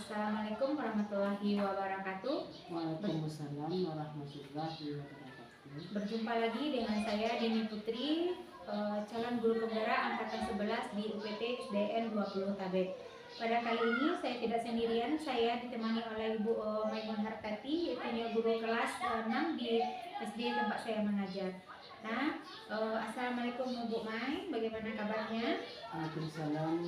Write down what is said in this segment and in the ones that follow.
Assalamualaikum warahmatullahi wabarakatuh. Waalaikumsalam warahmatullahi wabarakatuh. Berjumpa lagi dengan saya Dini Putri, calon guru penggerak angkatan 11 di UPT SDN 20 Tabek. Pada kali ini saya tidak sendirian, saya ditemani oleh Ibu Maimun Hartati, yaitu guru kelas 6 di SD tempat saya mengajar. Nah, Assalamualaikum Bu Mai, bagaimana kabarnya? Waalaikumsalam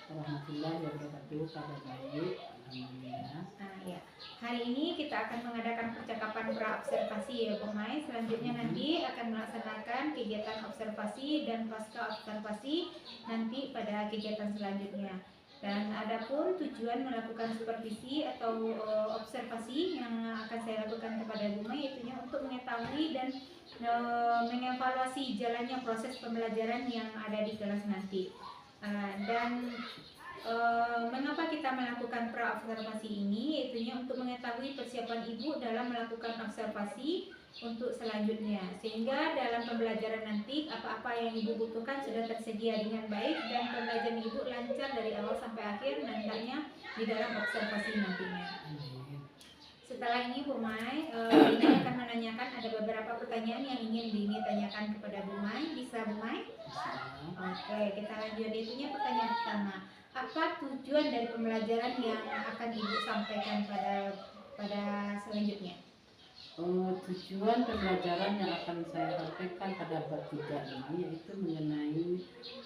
warahmatullahi wabarakatuh. Kabar baik, alhamdulillah. Ya. Hari ini kita akan mengadakan percakapan pra-observasi ya Bu Mai. Selanjutnya nanti akan melaksanakan kegiatan observasi dan pasca observasi nanti pada kegiatan selanjutnya. Dan adapun tujuan melakukan supervisi atau observasi yang akan saya lakukan kepada Bu Mai itunya untuk mengetahui dan mengevaluasi jalannya proses pembelajaran yang ada di kelas nanti. Dan mengapa kita melakukan pra-observasi ini? Itunya untuk mengetahui persiapan ibu dalam melakukan observasi untuk selanjutnya, sehingga dalam pembelajaran nanti apa-apa yang ibu butuhkan sudah tersedia dengan baik dan pembelajaran ibu lancar dari awal sampai akhir nantinya di dalam observasi nantinya. Setelah ini Bu Mai, kita akan menanyakan ada beberapa pertanyaan yang ingin Dini tanyakan kepada Bu Mai. Bisa Bu Mai? Oke, kita lanjut. Itunya pertanyaan pertama. Apa tujuan dari pembelajaran yang akan Ibu sampaikan pada selanjutnya? Tujuan pembelajaran yang akan saya sampaikan pada bab 3 ini yaitu mengenai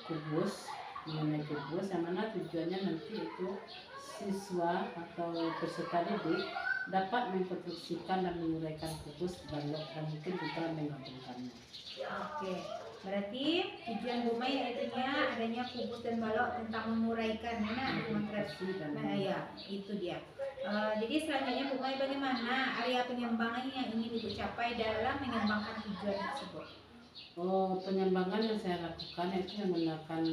kubus, yang mana tujuannya nanti itu siswa atau peserta didik dapat mengkonstruksikan dan menguraikan kubus, balok, dan mungkin juga menggabungkannya. Oke, berarti tujuan Bu Mai artinya adanya kubus dan balok tentang menguraikan ya, itu dia. Jadi selanjutnya Bu Mai, bagaimana area pengembangan yang ingin Ibu capai dalam mengembangkan tujuan tersebut? Pengembangan yang saya lakukan itu menggunakan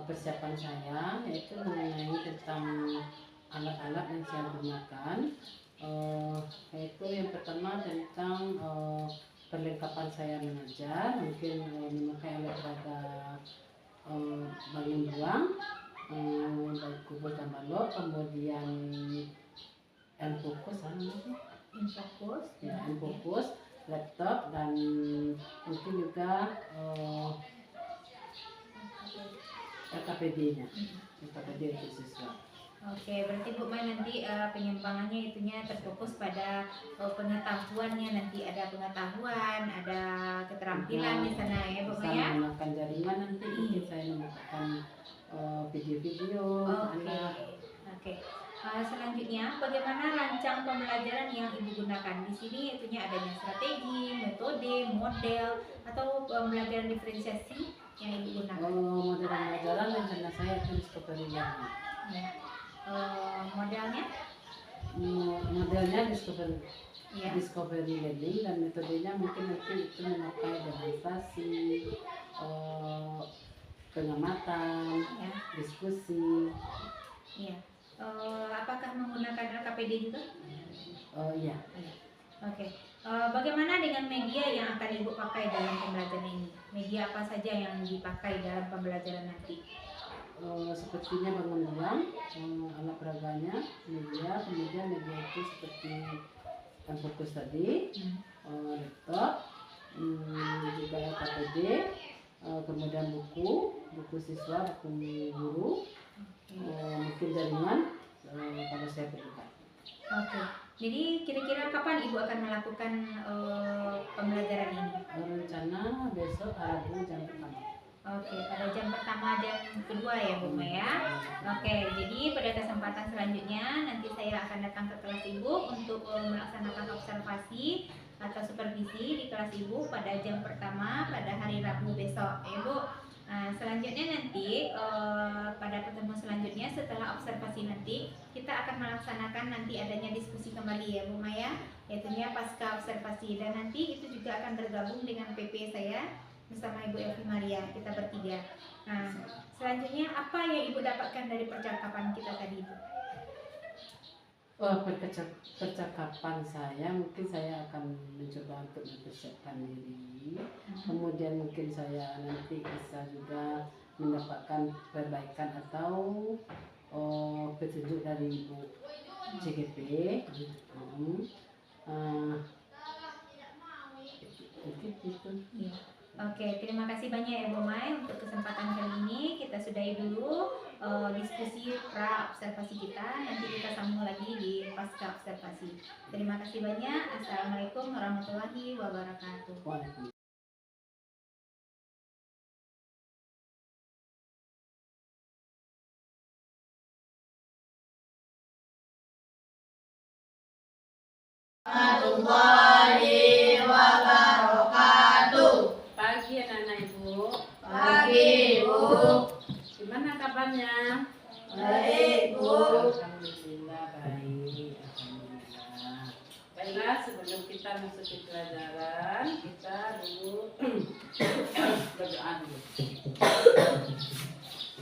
persiapan saya, yaitu mengenai tentang alat-alat yang saya gunakan, yaitu yang pertama tentang perlengkapan saya mengajar, mungkin memakai alat peraga balon buang, baik kubus dan balok, kemudian enfokus, laptop, dan mungkin juga LKPD-nya, LKPD untuk siswa. Oke, berarti Bu Mai nanti pengembangannya itunya terfokus pada pengetahuannya, nanti ada pengetahuan, ada keterampilan di sana ya Bu Mai ya. Menggunakan jaringan nanti mungkin saya menemukan video-video. Oke. Selanjutnya, bagaimana rancang pembelajaran yang Ibu gunakan? Di sini itunya adanya strategi, metode, model, atau pembelajaran diferensiasi yang Ibu gunakan. Model pembelajaran rencana saya itu discovery learning. Ya. Modelnya discovery learning, dan metodenya mungkin nanti itu memakai demonstrasi, pengamatan, diskusi. Iya. Apakah menggunakan LKPD juga? Iya. Oke. Bagaimana dengan media yang akan Ibu pakai dalam pembelajaran ini? Media apa saja yang dipakai dalam pembelajaran nanti? Sepertinya bangun buang, alat peraganya, media, kemudian media itu seperti yang fokus tadi, laptop, juga LKPD, kemudian buku siswa, buku guru, mungkin jaringan pada saya perlukan. Oke. Jadi kira-kira kapan Ibu akan melakukan pembelajaran ini? Rencana besok Rabu jam pertama. Oke, pada jam pertama dan kedua ya Bu Mai ya. Oke, jadi pada kesempatan selanjutnya nanti saya akan datang ke kelas Ibu untuk melaksanakan observasi atau supervisi di kelas Ibu pada jam pertama pada hari Rabu besok ya Bu. Selanjutnya nanti pada pertemuan selanjutnya setelah observasi nanti kita akan melaksanakan nanti adanya diskusi kembali ya Bu Mai ya, yaitunya pasca observasi, dan nanti itu juga akan bergabung dengan PP saya bersama Ibu Elvi Maria, kita bertiga. Nah, selanjutnya apa yang Ibu dapatkan dari percakapan kita tadi Ibu? Percakapan saya, mungkin saya akan mencoba untuk mempersiapkan diri, kemudian mungkin saya nanti bisa juga mendapatkan perbaikan atau petunjuk dari Ibu CGP. Gitu. Iya. Oke, terima kasih banyak ya Bu Mai untuk kesempatan kali ini. Kita sudahi dulu diskusi pra observasi kita. Nanti kita sambung lagi di pasca observasi. Terima kasih banyak. Assalamualaikum warahmatullahi wabarakatuh. Waalaikumsalam. Warahmatullahi wabarakatuh. Pagi anak-anak Ibu. Pagi Bu. Gimana kabarnya? Baik Bu. Alhamdulillah baik. Alhamdulillah. Baiklah, sebelum kita masuk ke pelajaran, kita dulu berdoa dulu.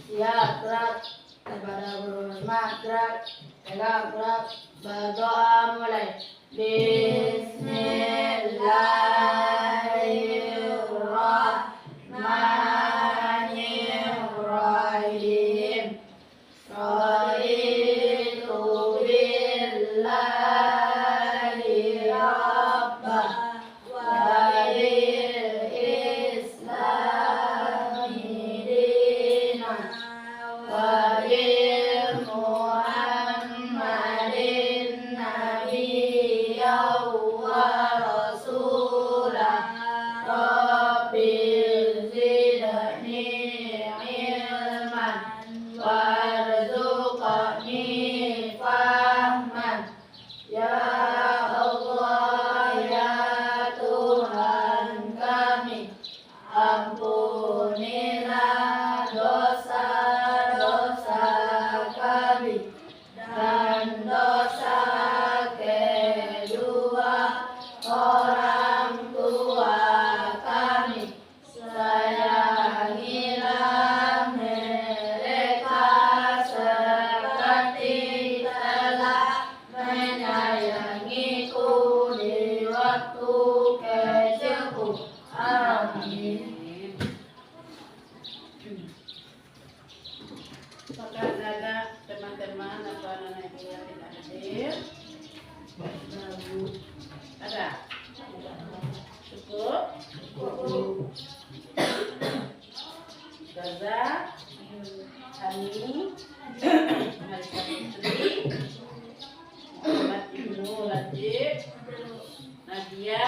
Siap gerak kepada guru hormat gerak. Pegang gerak. Berdoa mulai. Bismillahirrahmanirrahim. Raditu billahi rabbah wa bil islami dinan wa bil muhammadin nabiyyan wa rasulah. Rabbil zidni ilman warzuqni fahman. Ya Allah, ya Tuhan kami, ampunilah dosa-dosa kami dan dosa kedua orang tua kami. Sayangilah mereka seperti telah menyayangiku di waktu kecilku. Amin. Apakah ada teman-teman atau anak-anak Ibu yang tidak hadir? Ada? Cukup? Gaza, Hani, Marisa Putri, Muhammad Ibnu Rajib, Nadia,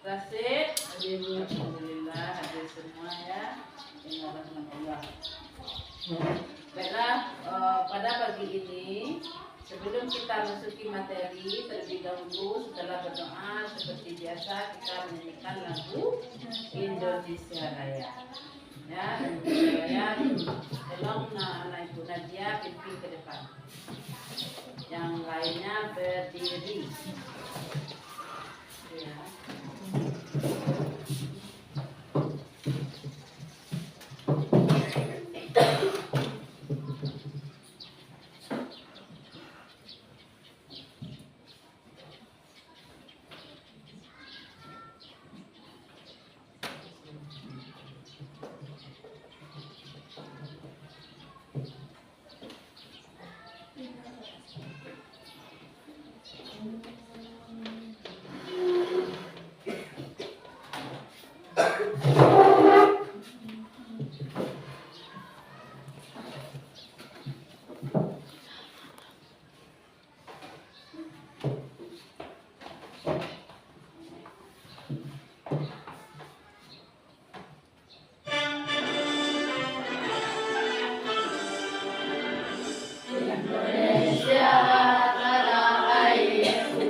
Rasid, alhamdulillah hadir semua ya. Alhamdulillah. Baiklah, pada pagi ini sebelum kita masuki materi, terlebih dahulu setelah berdoa seperti biasa kita menyanyikan lagu Indonesia Raya. Ya, Indonesia Raya. Tolong anak Ibu Nadia pimpin ke depan. Yang lainnya berdiri. Ya. Indonesia tanah airku,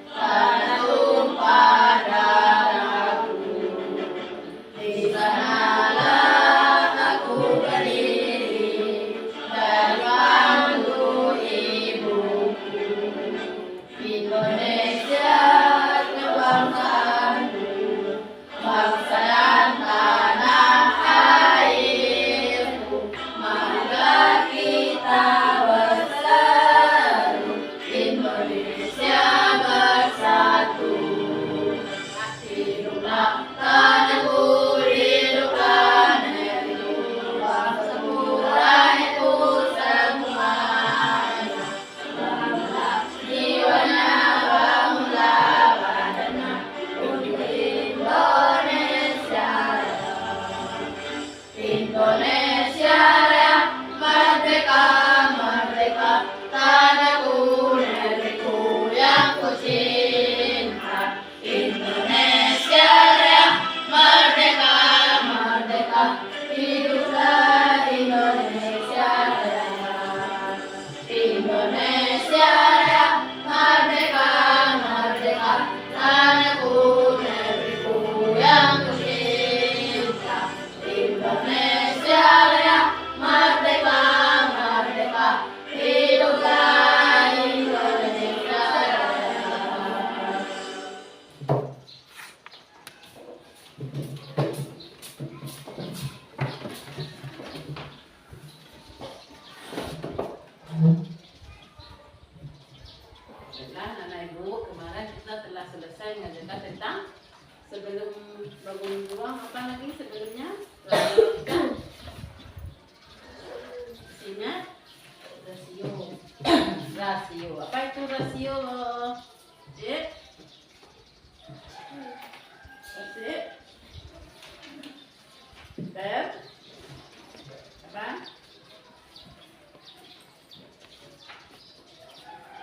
tanah tumpah darahku. Di sanalah aku berdiri dan bantu ibuku. Indonesia kebangsaanku, bangsa dan tanah airku. Mari kita bersatu, Indonesia bersatu. Hiduplah tanahku, hiduplah negeriku, bangsa murah itu Baiklah anak ibu, kemarin kita telah selesai mengajarkan tentang sebelum bangun ruang apa lagi sebelumnya? Ingat? Rasio. Rasio. Apa itu rasio? Cik? Cik? Beb? Apa?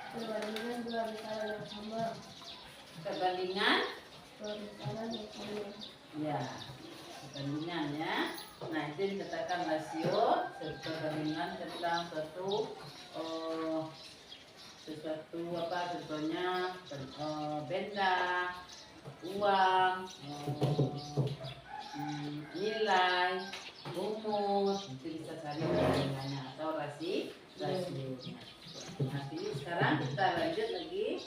Perbandingan dua besaran yang sama. Perbandingan? Dua besaran yang sama. Ya, perbandingan ya. Nah itu dikatakan rasio, perbandingan tentang sesuatu apa contohnya benda, uang, nilai, umur, itu bisa cari perbandingannya atau rasio. Nanti sekarang kita lanjut lagi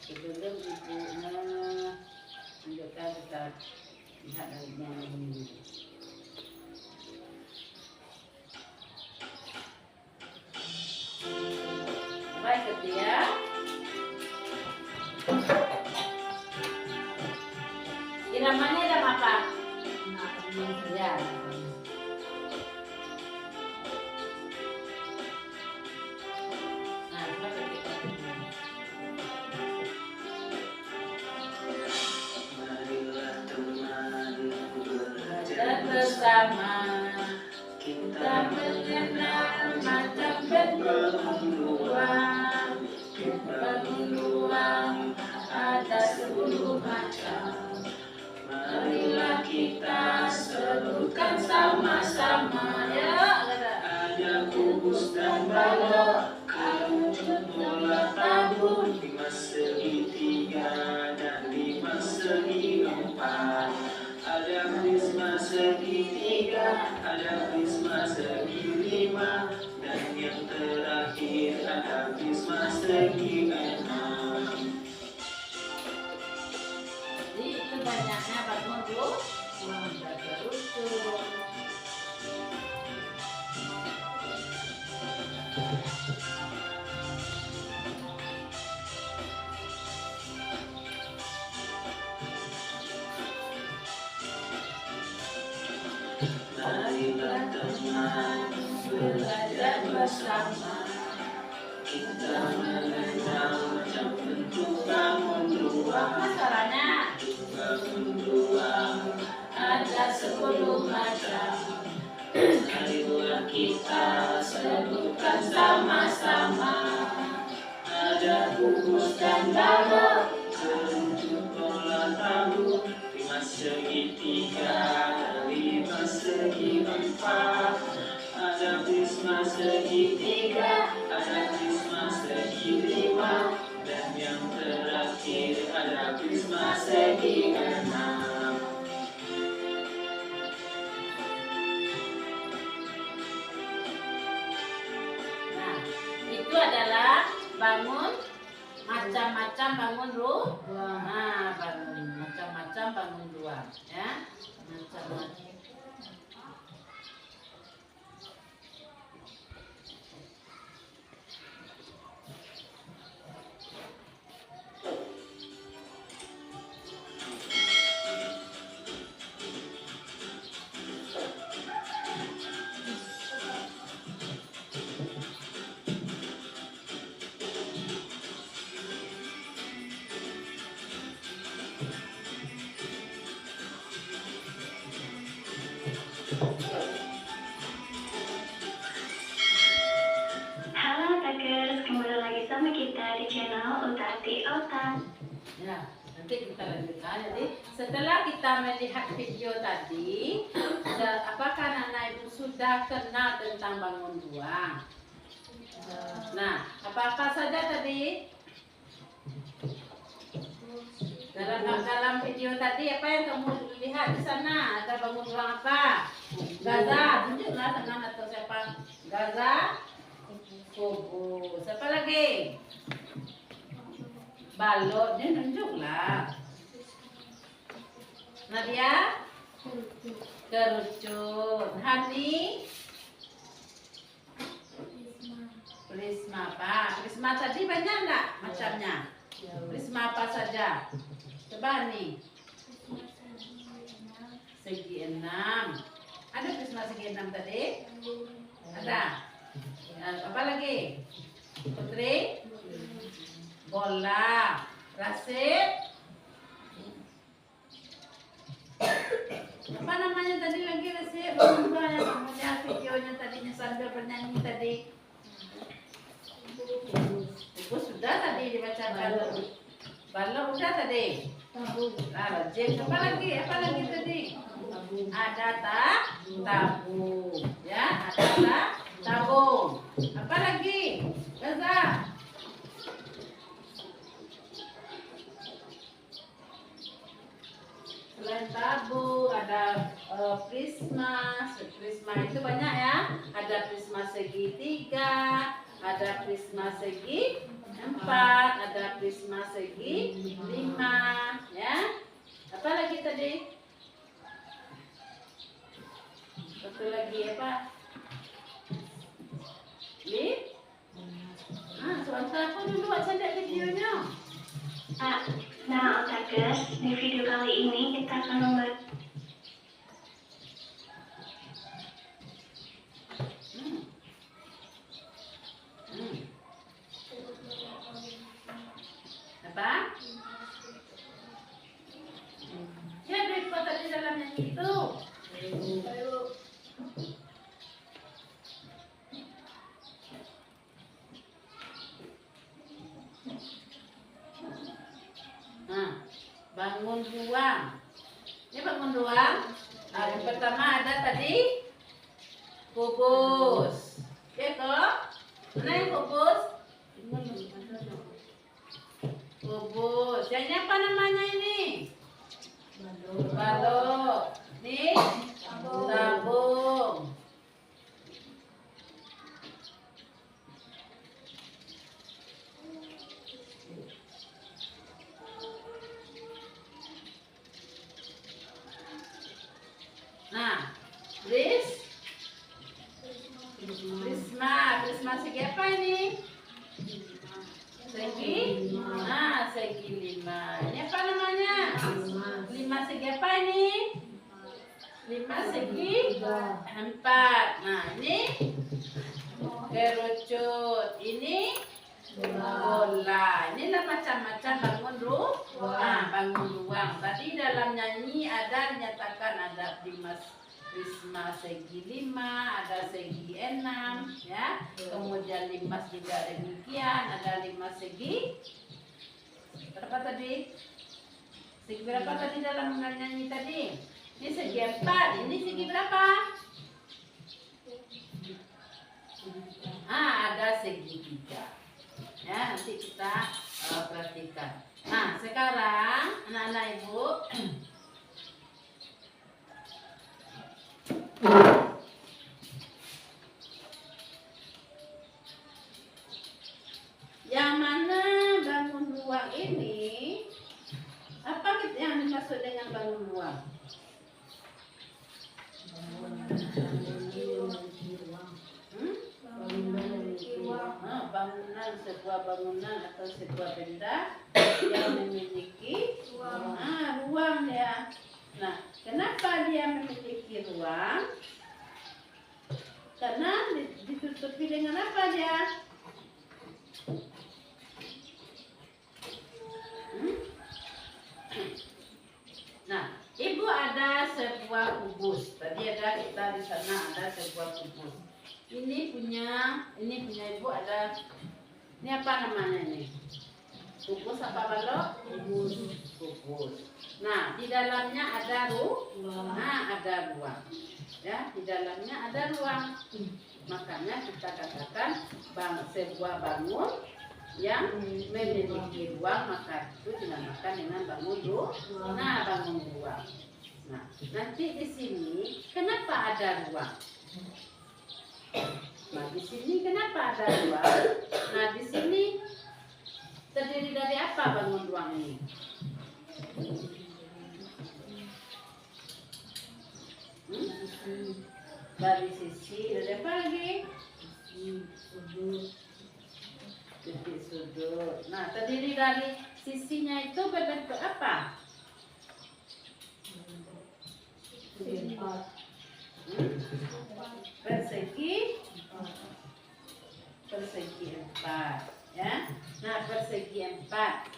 sebelum ibunya lanjutkan kita lihat lagi yang ini. Baik Setia. Iramanya iram apa? Ya. Nah, coba kita bersama kita mengenal macam bentuk ruang. Bangun ruang ada 10 macam. Marilah kita sebutkan sama-sama ya. Ada kubus dan balok, kerucut bola tabur, 5 segitiga dan 5 segi 4. Ada prisma segitiga, ada prisma segi 5, dan yang terakhir ada prisma segi 6. Jadi itu banyaknya bangun ruang belajar rujuk. Marilah teman belajar bersama, kita mengenal macam bentuk bangun ruang. Masalahnya bangun ruang ada 10 macam. Marilah kita sebutkan sama-sama. Ada kubus dan balok, kerucut bola tabur, 5 segitiga dan 5 segi 4. Ada prisma segitiga, ada prisma segi 5, dan yang terakhir ada prisma segi 6. Nah, itu adalah bangun macam-macam bangun ruang. Nah, bangun macam-macam bangun ruang, ya. Macam-macam. Halo Takers, kembali lagi sama kita di channel Utati Otak. Ya, nanti kita lanjutkan. Jadi setelah kita melihat video tadi, apakah anak ibu sudah kenal tentang bangun ruang? Nah, apa-apa saja tadi? Dalam video tadi apa yang kamu lihat di sana? Ada bangun ruang apa? Gaza, tunjuklah teman atau siapa? Gaza, kubu. Siapa lagi? Baloknya tunjuklah. Nadia, kerucut. Hani, Prisma apa? Prisma tadi banyak enggak macamnya? Prisma apa saja? Coba nih. Segi 6. Ada prisma segi 6 tadi? Ada. Apa lagi? Putri? Bola. Rasid? Apa namanya tadi lagi Rasid? Lupa ya namanya videonya tadinya sambil bernyanyi tadi. Itu sudah tadi dibacakan. Balok udah tadi. Rajin. Apa lagi? Apa lagi tadi? Ada tabung. Ya, ada tabung. Apa lagi? Gaza. Selain tabung ada prisma. Prisma itu banyak ya. Ada prisma segi 3, ada prisma segi 4, ada prisma segi 5, ya. Apa lagi tadi? Satu lagi apa? Lip? Sebentar aku dulu saja videonya. Nah, Otakers, di video kali ini kita akan membahas Apa? Ya, duit kota di dalamnya itu. Nah, bangun ruang. Ini bangun ruang. Yang pertama ada tadi kubus. Ya toh? Mana yang kubus? Kubus. Yang ini apa namanya ini? Balok. Nih, tabung. Nah, prisma segi apa ini? Segi, segi 5. Ini apa namanya? 5 segi apa ini? 5 segi 4. Nah, ini kerucut. Ini bola. Inilah macam-macam bangun ruang. Bangun ruang. Tadi dalam nyanyi ada dinyatakan ada prisma segi 5, ada segi 6, ya. Kemudian 5 juga demikian, ada 5 segi berapa tadi? Segi berapa tadi dalam nyanyi tadi? Ini segi 4, ini segi berapa? Ada segi 3. Ya, nanti kita perhatikan. Nah, sekarang anak-anak ibu yang mana bangun ruang ini? Apa yang dimaksud dengan bangun ruang? Bangunan, sebuah bangunan atau sebuah benda yang memiliki ruang ya. Nah, kenapa dia memiliki ruang? Karena ditutupi dengan apa dia? Nah, ibu ada sebuah kubus. Tadi ada kita di sana ada sebuah kubus. Ini punya ibu ada. Ini apa namanya ini? Kubus apa balok? Kubus. Nah, di dalamnya ada ada ruang. Ya, di dalamnya ada ruang. Makanya kita katakan sebuah bangun yang memiliki ruang, maka itu dinamakan dengan bangun ruang. Bangun ruang. Nah, nanti di sini kenapa ada ruang? Nah, di sini kenapa ada ruang? Nah, di sini terdiri dari apa bangun ruang ini? Dari sisi, dari apa lagi? titik sudut. Nah, terdiri dari sisinya itu berbentuk apa? Segi 4. Persegi 4 ya. Nah, persegi 4.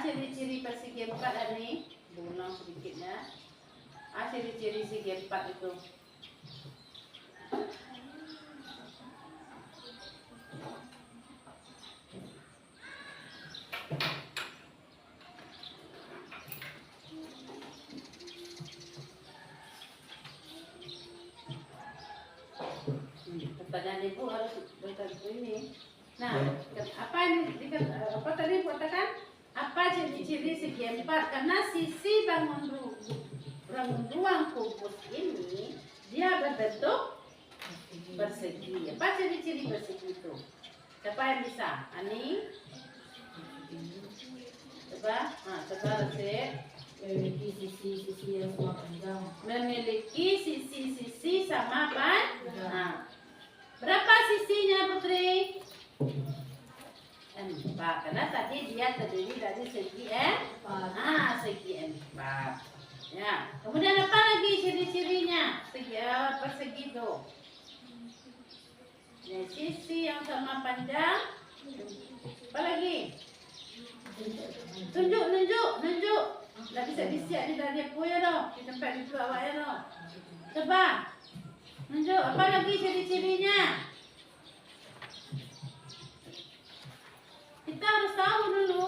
Ciri-ciri persegi 4 ini ulang sedikit ya. Ciri-ciri segi 4 itu. Pertanyaan ibu harus bertentu ini. Nah, apa tadi katakan? Apa ciri-ciri segi 4? Karena sisi bangun ruang kubus ini dia berbentuk persegi. Apa ciri-ciri persegi itu? Siapa yang bisa? Ani? Coba resep. Memiliki sisi-sisi yang sama panjang. Memiliki sisi-sisi sama panjang. Nah, berapa sisinya Putri? 4. Karena tadi dia terdiri dari segi 4. Segi 4. Ya. Kemudian apa lagi ciri-cirinya? Persegi itu. Ya, sisi yang sama panjang. Apa lagi? Tunjuk. Nggak bisa disiap di dari aku ya dong. Di tempat itu awak ya dong. Coba. Tunjuk. Apa lagi ciri-cirinya? Kita harus tahu dulu.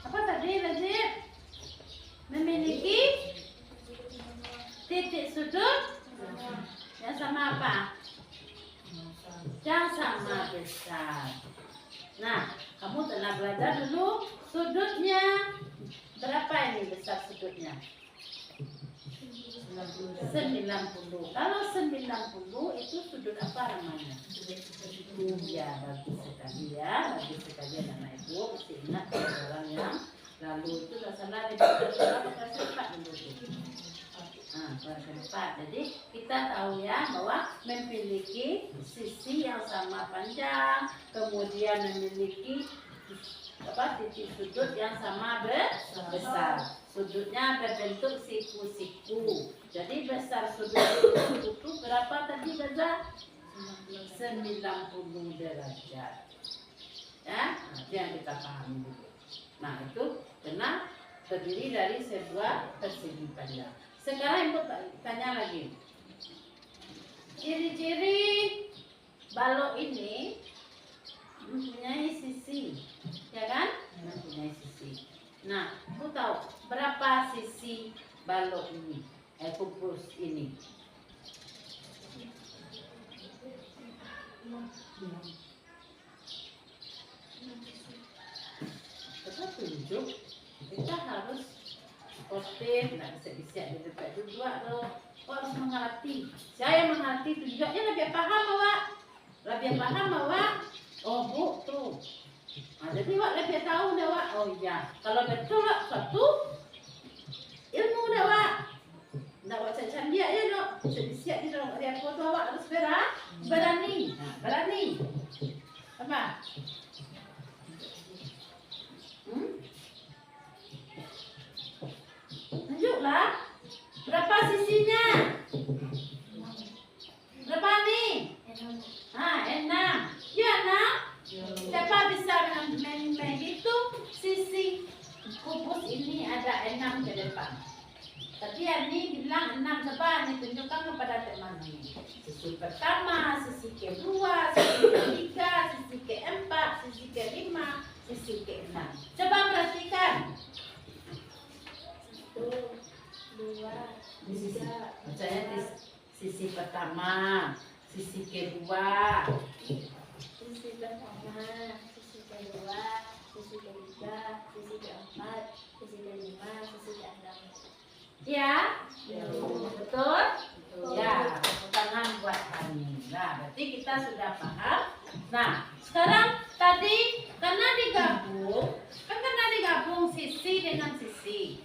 Apa tadi Razif? Memiliki titik sudut yang sama apa? Yang sama besar. Nah, kamu telah belajar dulu sudutnya. Berapa ini besar sudutnya? 90. Kalau 90 itu sudut apa namanya? Ya, bagus sekali ya. Bagus sekali anak ibu. Mesti ingat orang yang lalu itu salah di kelas 4 dulu. Kelas 4. Jadi kita tahu ya bahwa memiliki sisi yang sama panjang, kemudian memiliki titik sudut yang sama besar. Sudutnya berbentuk siku-siku. Jadi besar sudut itu berapa tadi besar? 90 derajat. Ya, itu yang kita pahami dulu. Nah, itu benar terdiri dari sebuah persegi panjang. Sekarang ibu tanya lagi. Ciri-ciri balok ini mempunyai sisi, ya kan? Mempunyai sisi. Nah, ibu tahu berapa sisi balok ini? Kubus ini. Kita tunjuk, kita harus positif, nggak bisa di depan dua loh. Harus mengerti. Saya mengerti tujuannya lebih paham awak. Lebih paham awak. Oh bu, tuh. Nah, jadi awak lebih tahu dah awak. Oh iya, kalau betul awak satu ilmu dah awak. Nggak awak cacat dia ya dok. Jadi siap di dalam dia foto awak harus berani. Nah, berani. Apa? Tunjuklah berapa sisinya? Berapa nih? 6. Ya 6. Siapa bisa menghitung sisi kubus ini ada 6 ke depan? Tapi Ani bilang 6 coba nih tunjukkan kepada teman ini. Sisi pertama, sisi kedua, sisi ketiga, sisi keempat, sisi kelima, sisi keenam. Coba perhatikan. 1, 2, 3. Misalnya sisi pertama, sisi kedua, Sisi pertama, sisi kedua, sisi ketiga, sisi keempat, sisi kelima, sisi keenam. Ya, betul? Ya, tepuk tangan buat kami. Nah, berarti kita sudah paham. Nah, sekarang tadi karena digabung sisi dengan sisi.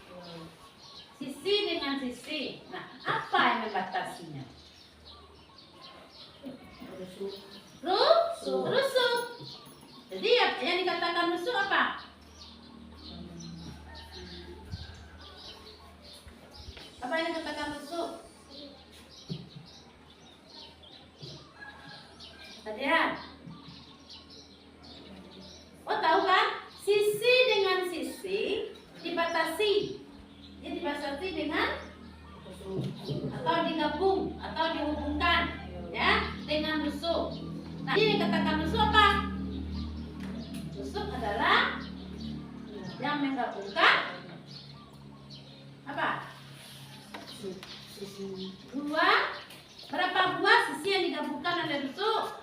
Sisi dengan sisi. Nah, apa yang membatasinya? Rusuk. Jadi yang dikatakan rusuk apa? Apa yang dikatakan rusuk? Tadian. Oh, tahu kan? Sisi dengan sisi dibatasi. Dia dibatasi dengan atau digabung atau dihubungkan ya dengan rusuk. Nah, ini dikatakan rusuk apa? Rusuk adalah yang menggabungkan apa? Dua. Berapa buah sisi yang digabungkan oleh rusuk?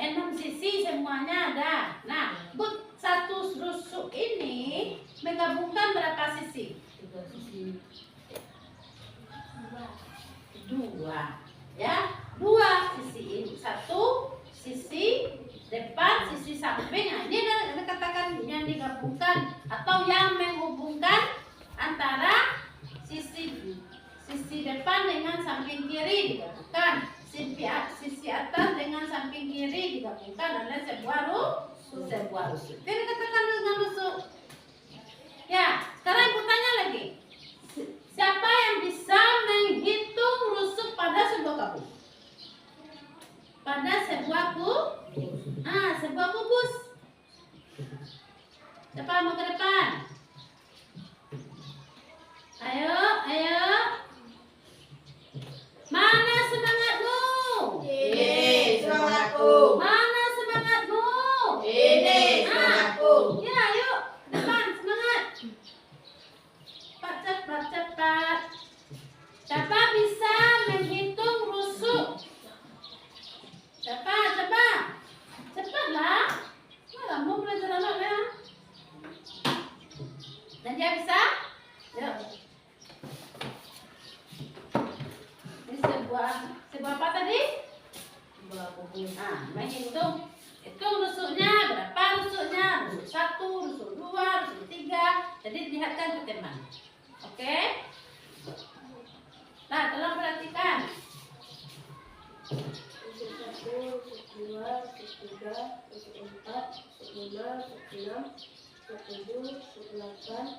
6 sisi semuanya ada. Nah, satu rusuk ini menggabungkan berapa sisi? 2. Ya, 2 sisi ini. Satu sisi depan, sisi samping. Nah, ini adalah dikatakan yang digabungkan atau yang menghubungkan antara sisi depan dengan samping kiri digabungkan. Sisi atas dengan samping kiri digabungkan oleh sebuah rusuk. Itu dikatakan dengan rusuk. Ya, sekarang aku tanya lagi. Siapa yang bisa menghitung rusuk pada sebuah kubus? Pada sebuah kubus. Siapa mau ke depan? Ayo. Mana semangatmu? Ini semangatku. Mana semangatmu? Ini semangatku. Ya, ayo. Depan, semangat. Cepat. Siapa bisa menghitung rusuk? Cepat. Cepatlah. Mau belajar anak ya. Dan dia bisa? Yuk. Ini sebuah apa tadi? Menghitung. Hitung rusuknya, berapa rusuknya? Rusuk 1, rusuk 2, rusuk 3. Jadi lihatkan ke teman. Oke? Nah, tolong perhatikan. Rusuk 1, rusuk 2, rusuk 3, rusuk 4, rusuk 5, rusuk 6, rusuk 7, rusuk 8,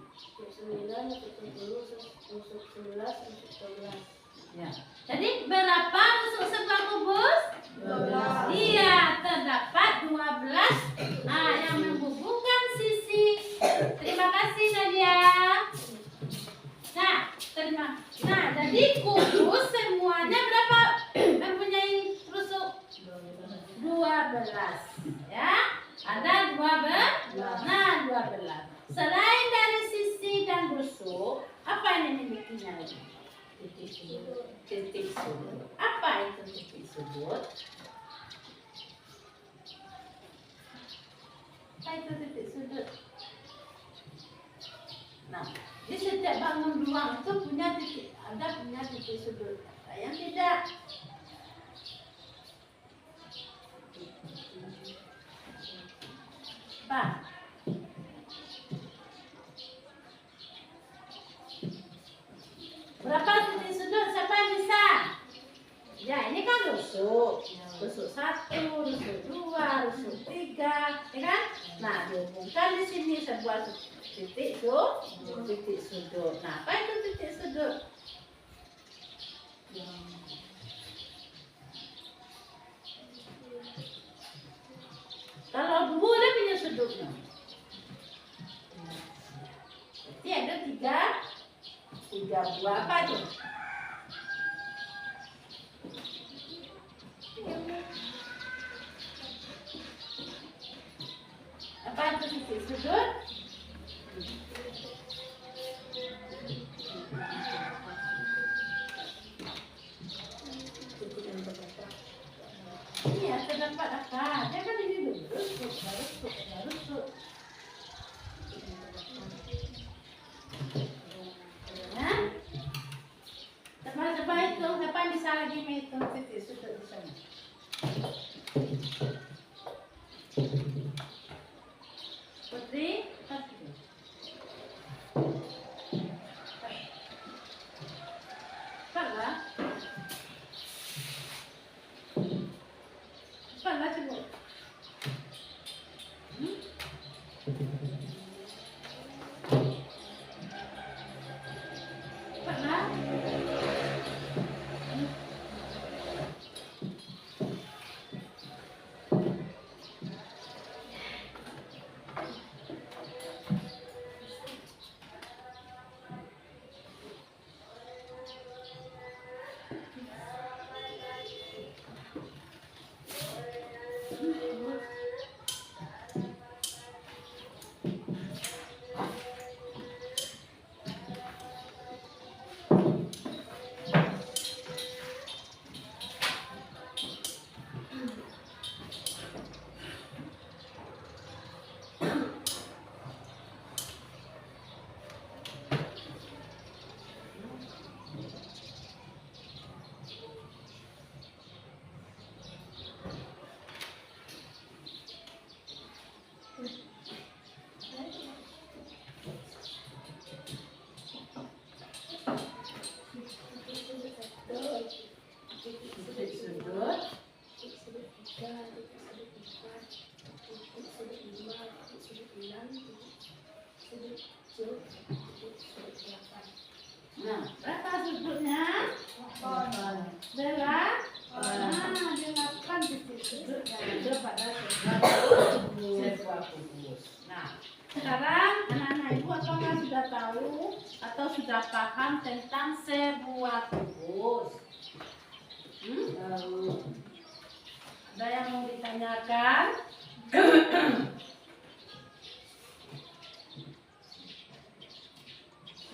rusuk 9, rusuk 10, rusuk 11, rusuk 12. Ya. Jadi berapa rusuk sebuah kubus? 12. Iya, terdapat 12. Nah, yang menghubungkan sisi. Terima kasih Nadia. Nah, jadi kubus semuanya berapa? Mempunyai rusuk 12. Ya, ada 12. Nah, 12. Selain dari sisi dan rusuk, apa yang dimilikinya lagi? Titik sudut. Apa itu titik sudut? Apa itu titik sudut? Nah, di setiap bangun ruang itu punya titik sudut. Yang tidak. Apa? Berapa titik sudut? Siapa yang bisa? Ya, ini kan rusuk. Rusuk 1, rusuk 2, rusuk 3, ya kan? Nah, dihubungkan di sini sebuah titik sudut. Nah, apa itu titik sudut? Kalau dua dia punya sudutnya. Jadi ada tiga buah apa tuh? Apa itu titik sudut? Iya, terdapat apa? Dia kan ini lurus. Titik sudut. Sudut 3, sudut 4, sudut 5, sudut 6, sudut 7, sudut 8. Nah, berapa sudutnya? 8. Bella? Nah, dia 8 titik sudut yang ada pada sebuah kubus. Nah, sekarang anak-anak ibu apakah sudah tahu atau sudah paham tentang sebuah kubus? Tahu. Ada yang mau ditanyakan?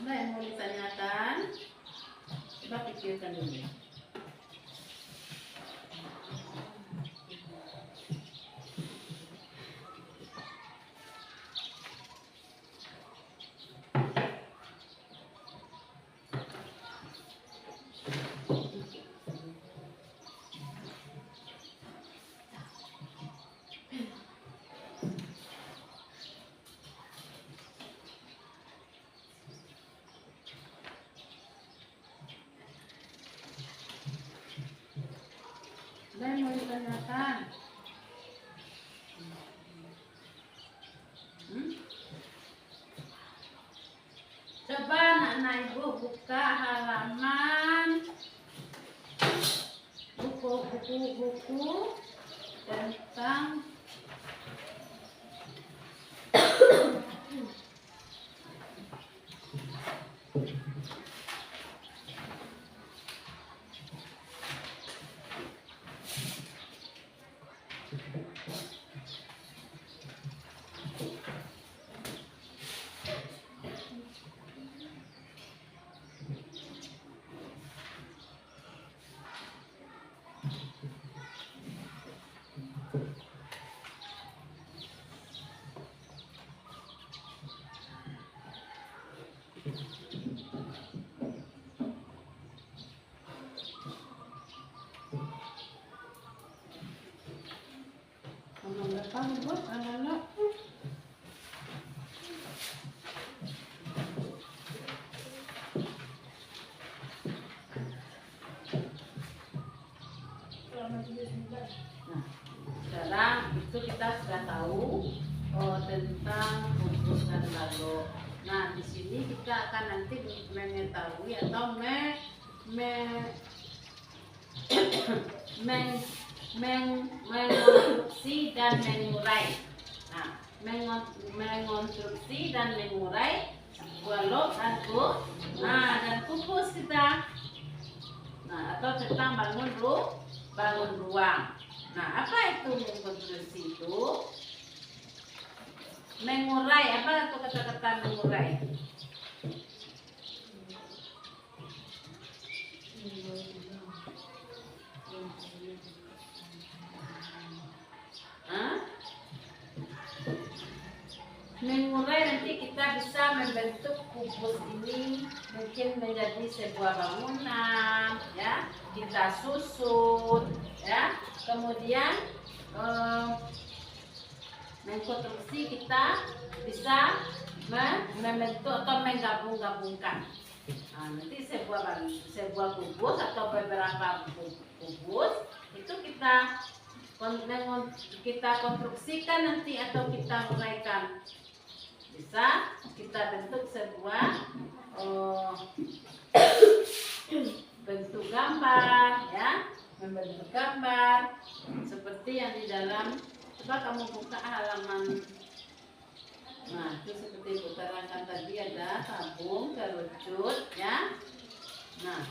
Ada yang mau ditanyakan? Coba pikirkan dulu. Ada yang mau ditanyakan? Coba anak-anak ibu buka halaman buku tentang halaman berapa buat anak-anak? Nah, sekarang itu kita sudah tahu tentang kubus dan balok. Nah, di sini kita akan nanti mengetahui atau mengonstruksi dan mengurai. Nah, mengonstruksi dan mengurai balok dan kubus. Nah, dan kubus kita. Nah, atau tentang bangun ruang. Nah, apa itu mengonstruksi itu? Mengurai, apa itu kata-kata mengurai? Hah? Mengurai nanti kita bisa membentuk kubus ini mungkin menjadi sebuah bangunan, ya. Kita susun, ya. Kemudian mengkonstruksi kita bisa membentuk atau menggabung-gabungkan. Nah, nanti sebuah kubus atau beberapa kubus itu kita konstruksikan nanti atau kita uraikan. Bisa kita bentuk sebuah bentuk gambar, ya, membentuk gambar seperti yang di dalam. Coba kamu buka halaman. Nah, itu seperti ibu terangkan tadi, ada tabung, kerucut, ya. Nah,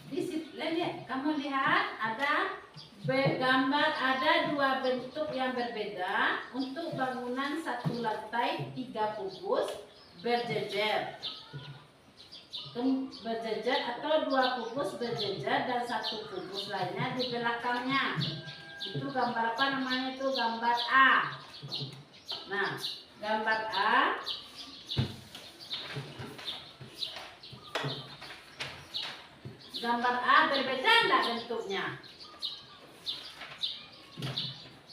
Di situ lihat, kamu lihat ada gambar, ada dua bentuk yang berbeda untuk bangunan satu lantai 3 kubus berjejer. Berjejer atau 2 kubus berjejer dan 1 kubus lainnya di belakangnya. Itu gambar apa namanya, itu gambar A. Nah, gambar A berbeda enggak bentuknya?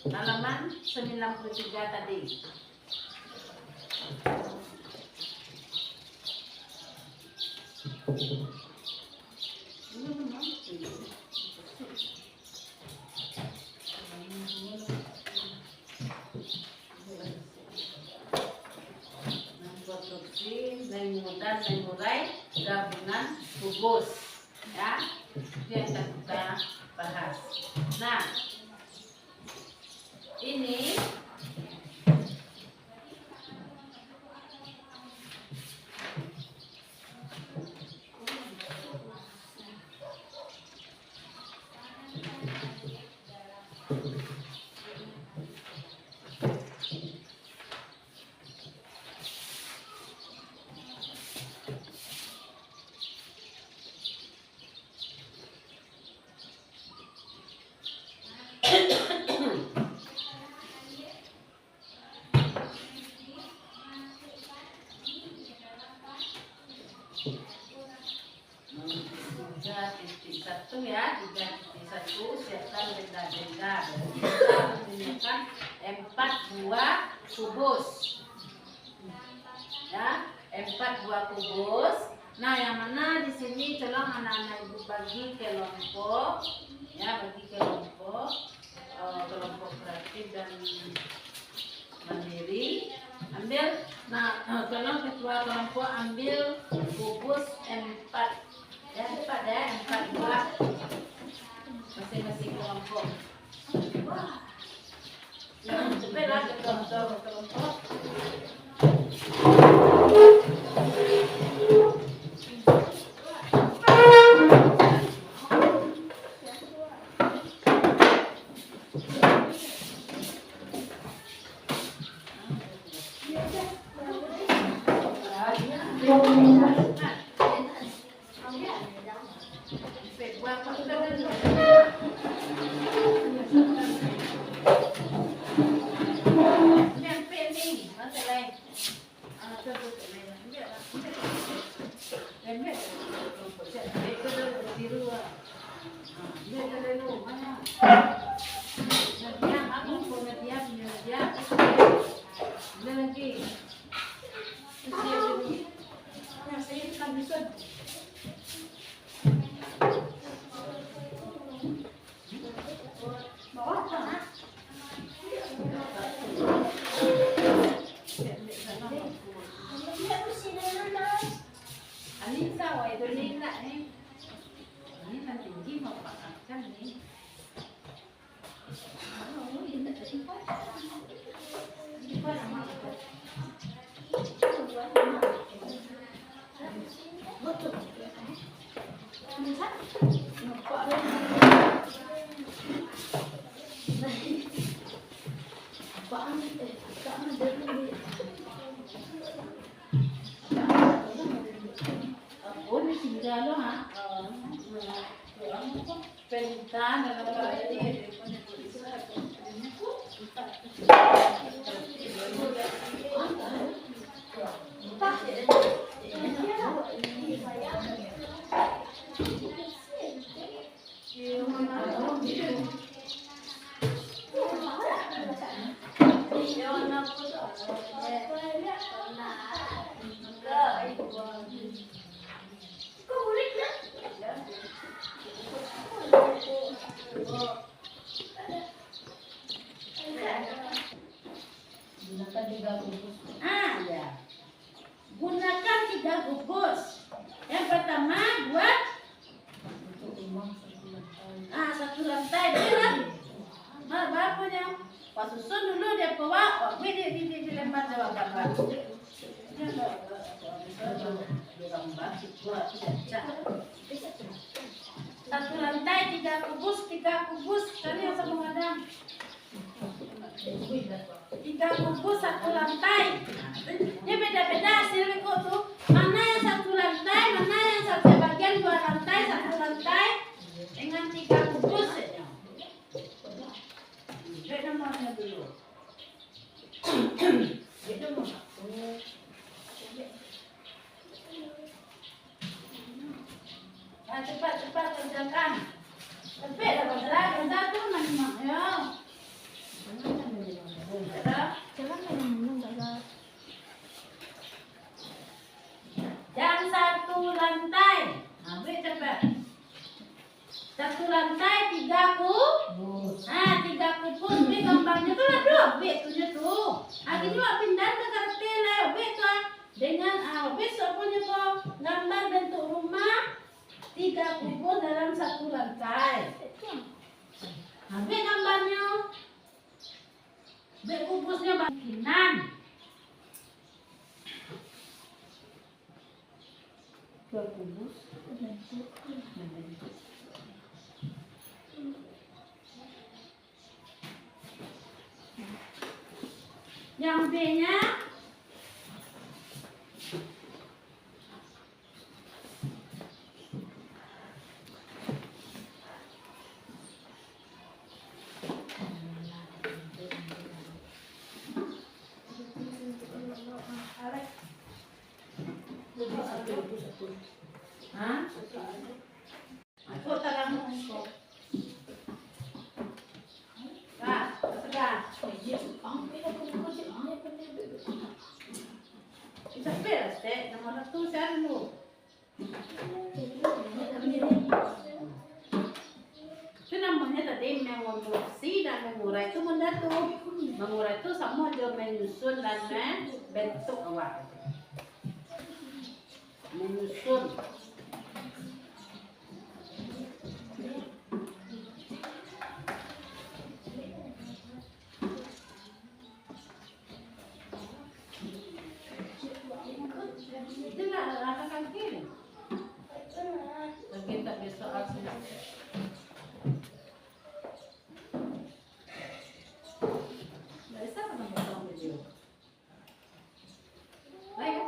Halaman 93 tadi. Konstruksi dan mengurai gabungan kubus, ya, itu yang kita bahas. Nah, ini satu ya, 3.1 siapkan benda-benda. Kita menggunakan 4 buah kubus, ya, 4 buah kubus. Nah, yang mana di sini tolong anak-anak ibu bagi kelompok, ya, bagi kelompok kreatif dan mandiri. Ambil, nah, tolong ketua kelompok ambil kubus 4. Ya, cepat ya, 4 buah masing-masing kelompok. Cepatlah ke kelompok. Gunakan 3 kubus. Yang pertama Satu lantai 3 kubus kan yang sama madam. 3 kubus 1 lantai. Dia beda-beda hasil kok tuh. Mana yang 1 lantai, mana yang satu bagian 2 lantai, 1 lantai dengan 3 kubus. Lihat nomornya dulu. Lihat nomor. Cepat kerjakan. Tapi dapat lagi satu memang ya. Yang 1 lantai. Ambil cepat. 1 lantai 3 kubus. 3 kubus. Ini gambarnya tuh ada obek tuh. Akhirnya pindah ke kartel obek tuh. Dengan besok punya tuh gambar bentuk rumah 3 kubus dalam 1 lantai. Ambil gambarnya. Ambil kubusnya bangkinan. 2 kubus. Yang B-nya aku tangan untuk bisa beres deh, nomor 1 saya dulu. Itu namanya tadi mengonstruksi dan mengurai itu mendatu. Mengurai itu sama aja menyusun dan membentuk awak. Menyusun. Itulah rasakan kiri. Kita besok asli. Bisa apa potong video? Baik.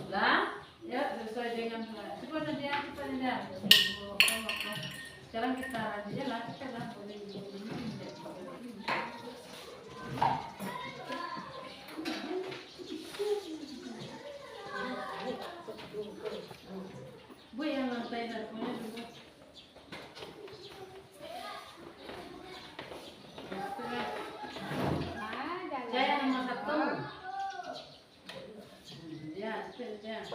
Lah, ya sesuai dengan cepat aja. Sekarang kita aja lah, kita lah boleh. Bu yang lantai satunya juga. Saya nomor 1. Ya, sudah.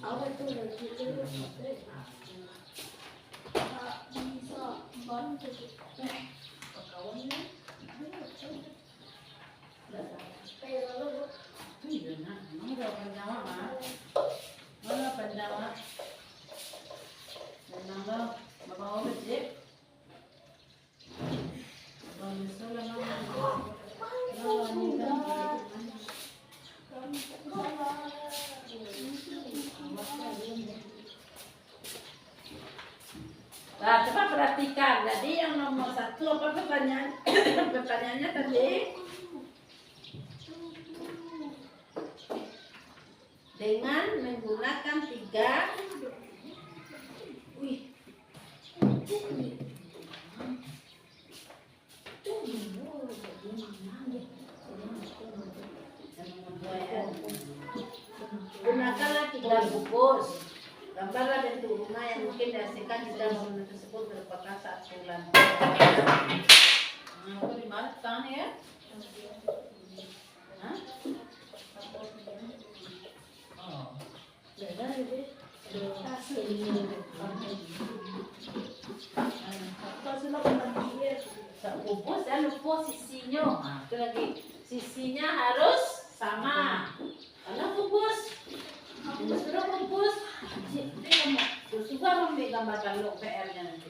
Awak tu lagi bisa bantu kawan ni. Kayak lalu Iya, nak. Mana penjawa, Mak? Mana penjawa? satu apa pertanyaan? Pertanyaannya tadi dengan menggunakan 3 gunakanlah 3 bungkus. Gambarlah bentuk rumah yang mungkin dihasilkan di dalam bangunan tersebut merupakan saat bulan. Nah, aku di mana tangan ya? Hah? Oh. Bungkus dan lupa sisinya. Nah, itu lagi sisinya harus sama. Kalau bungkus, sudah bungkus, juga memiliki gambar lo PR-nya nanti.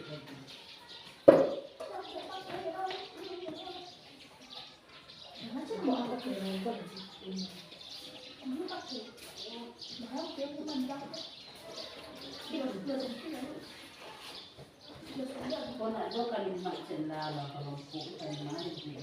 Kau nak dua kalimat celala kalau pun kalimat ini.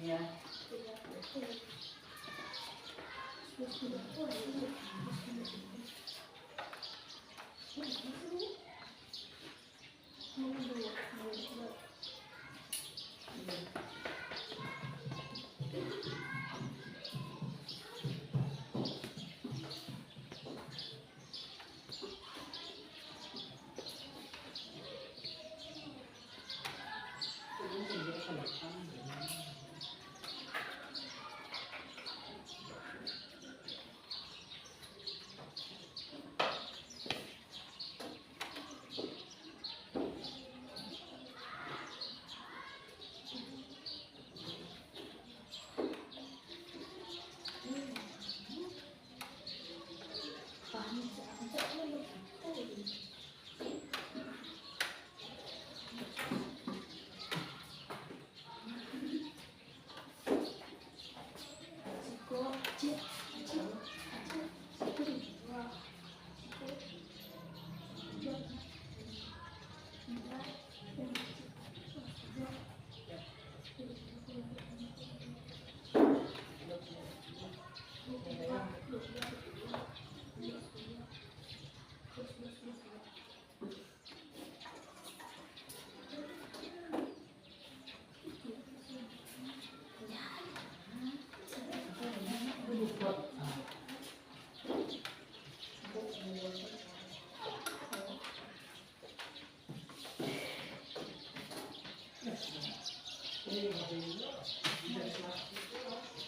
Ya.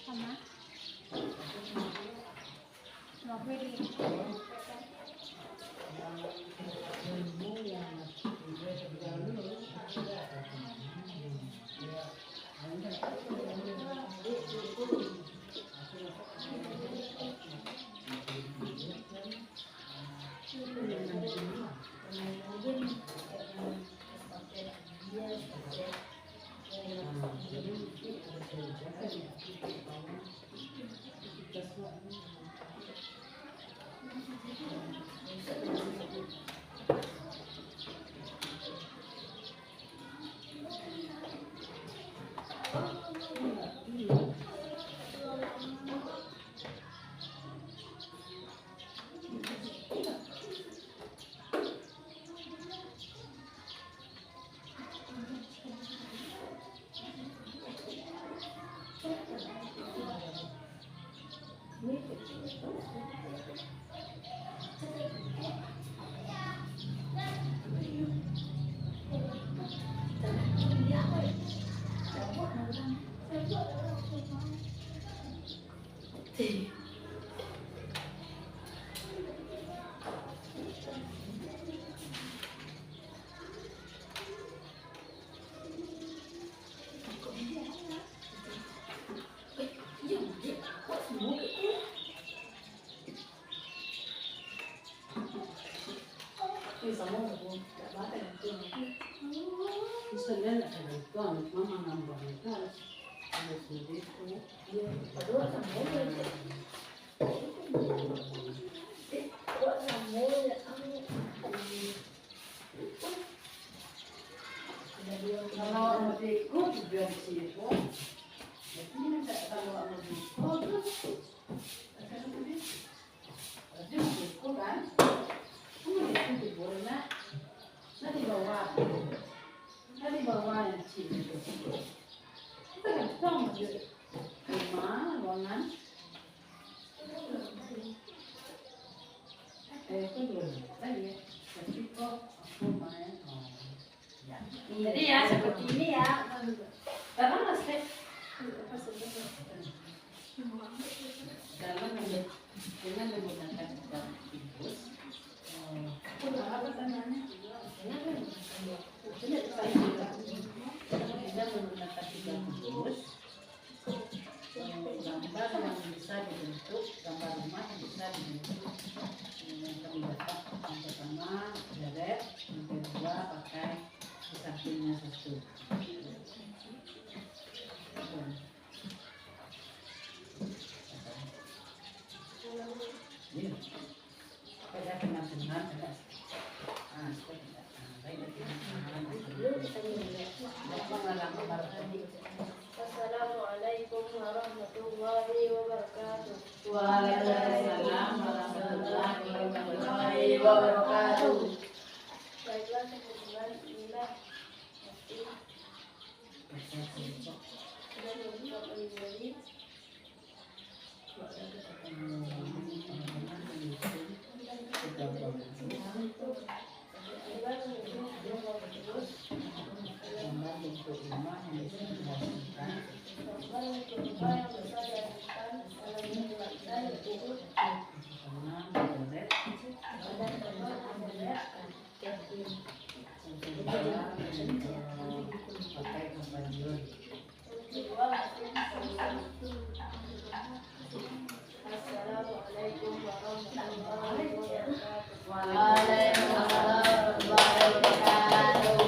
Sama. Mau ready. Isang mo, dapat ang ito. Isa lang, menambah itu harus begitu. Iya, kedua sambung ya. Kedua sambung ya. Kalau adikku juga di situ, jadi tidak kalau adikku terus ada adikku kan, adikku di bola, di bawah yang sini itu, kita kan tahu rumah ruangan, itu dulu tadi, tapi kok aku main, ya. Jadi ya seperti ini ya, karena masih dalam dengan menggunakan infus, apa namanya? Kita menggunakan tiga infus, gambar yang bisa dibentuk, gambar rumah yang bisa dibentuk. Yang pertama deret, yang kedua pakai di sampingnya satu. Ini pada teman-teman ada Assalamualaikum warahmatullahi wabarakatuh. Waalaikumsalam warahmatullahi wabarakatuh. Baiklah teman-teman, inilah sudah membuka kembali. Assalamualaikum warahmatullahi wabarakatuh. Waalaikumsalam warahmatullahi wabarakatuh.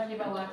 Di bawah.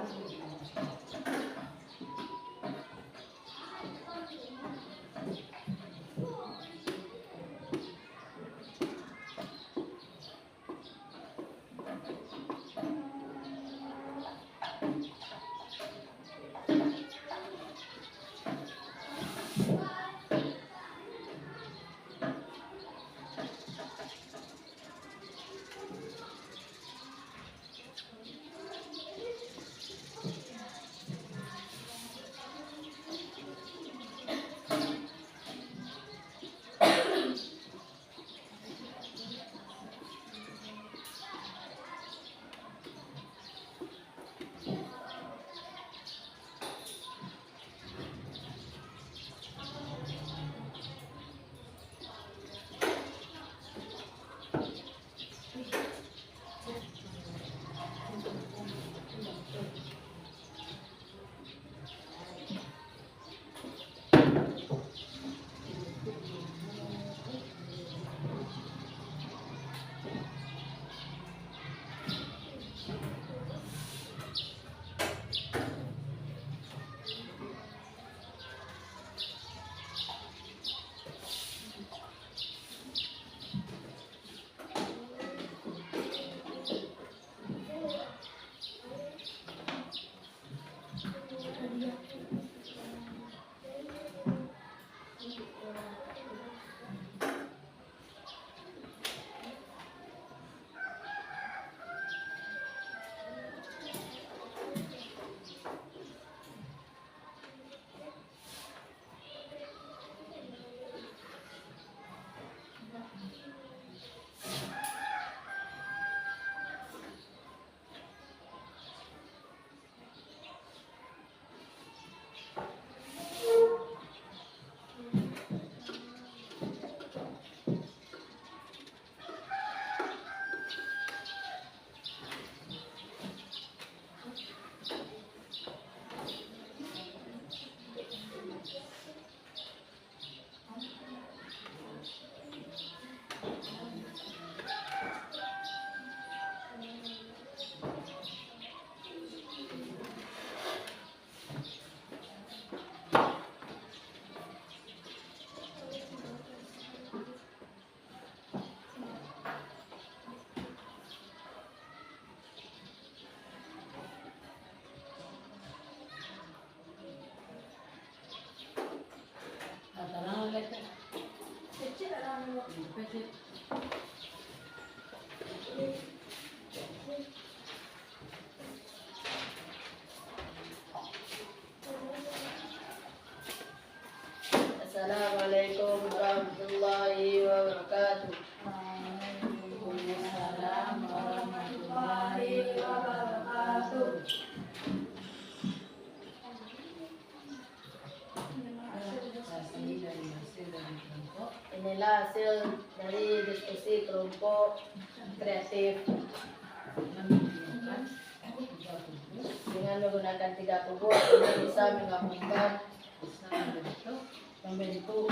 Assalamualaikum warahmatullahi wabarakatuh. Waalaikumsalam warahmatullahi wabarakatuh. Inilah hasil dari diskusi kelompok kreatif dengan menggunakan 3 kubus ini bisa menggabungkan membentuk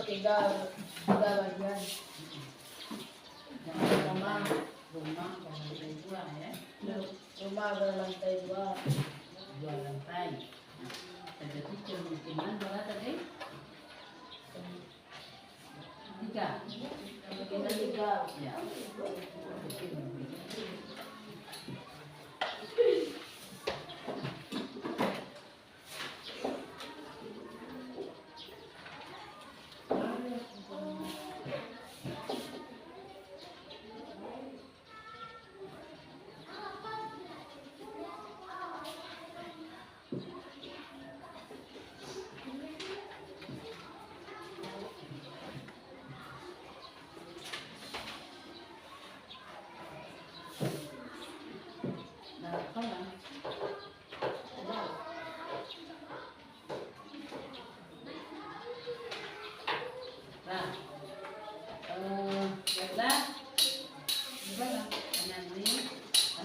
tiga bagian. Rumah berlantai 2. Dua lantai. Jadi kemungkinan berapa tadi? 3. Kemungkinan 3. Ya.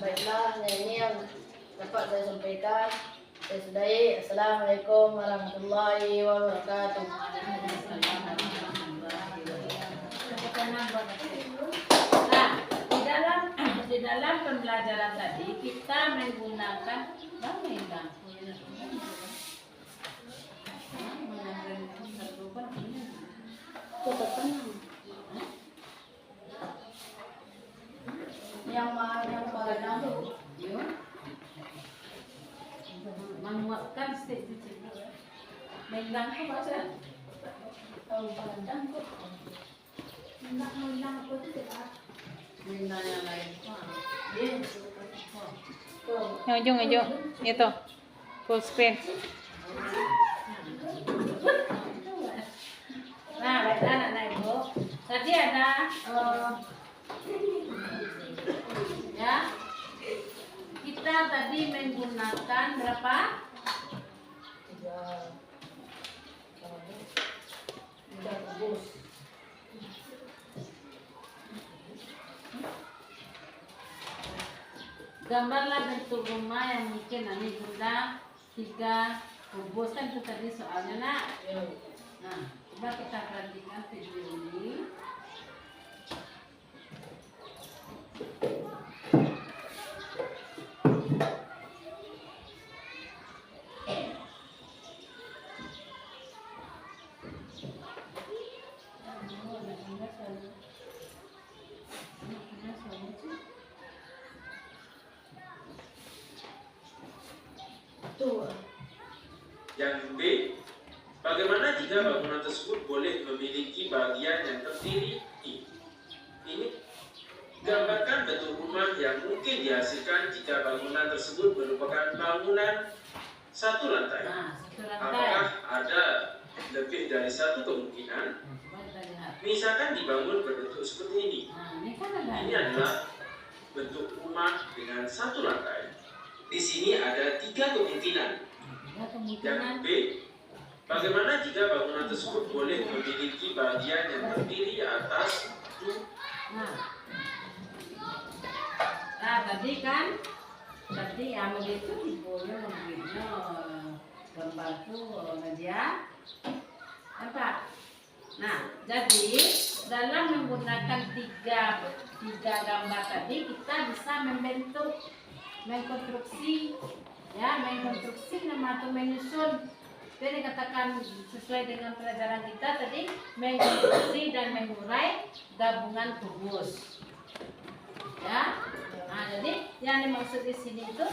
Baiklah, ini yang dapat saya sampaikan. Saya sudahi. Assalamualaikum warahmatullahi wabarakatuh. Nah, di dalam pembelajaran tadi kita menggunakan yang mana menguatkan stage menggang apa bahasa? Menggang yang lain. Yang ujung itu full screen. Nah, baiklah anak ibu. Tadi ada ya, kita tadi menggunakan berapa? 3 kubus. Gambarlah bentuk rumah yang mungkin nanti bunda 3 kubus kan itu tadi soalnya nak. Nah, coba kita perhatikan video ini. Yang B, bagaimana jika bangunan tersebut boleh memiliki bagian yang terdiri ini? Gambarkan bentuk rumah yang mungkin dihasilkan jika bangunan tersebut merupakan bangunan 1 lantai. Nah, 1 lantai. Apakah ada lebih dari 1 kemungkinan? Coba kita lihat. Misalkan dibangun berbentuk seperti ini. Nah, ini kan ada. Ini adalah bentuk rumah dengan 1 lantai. Di sini ada 3 kemungkinan. Ada Yang kemungkinan. B, bagaimana jika bangunan tersebut boleh memiliki bagian yang terdiri atas Nah, tadi kan yang begitu boleh memberinya gambar tuh media apa? Nah, jadi dalam menggunakan tiga gambar tadi kita bisa mengkonstruksi atau menyusun. Jadi katakan sesuai dengan pelajaran kita tadi mengkonstruksi dan mengurai gabungan kubus. Ya. Nah, jadi yang dimaksud di sini itu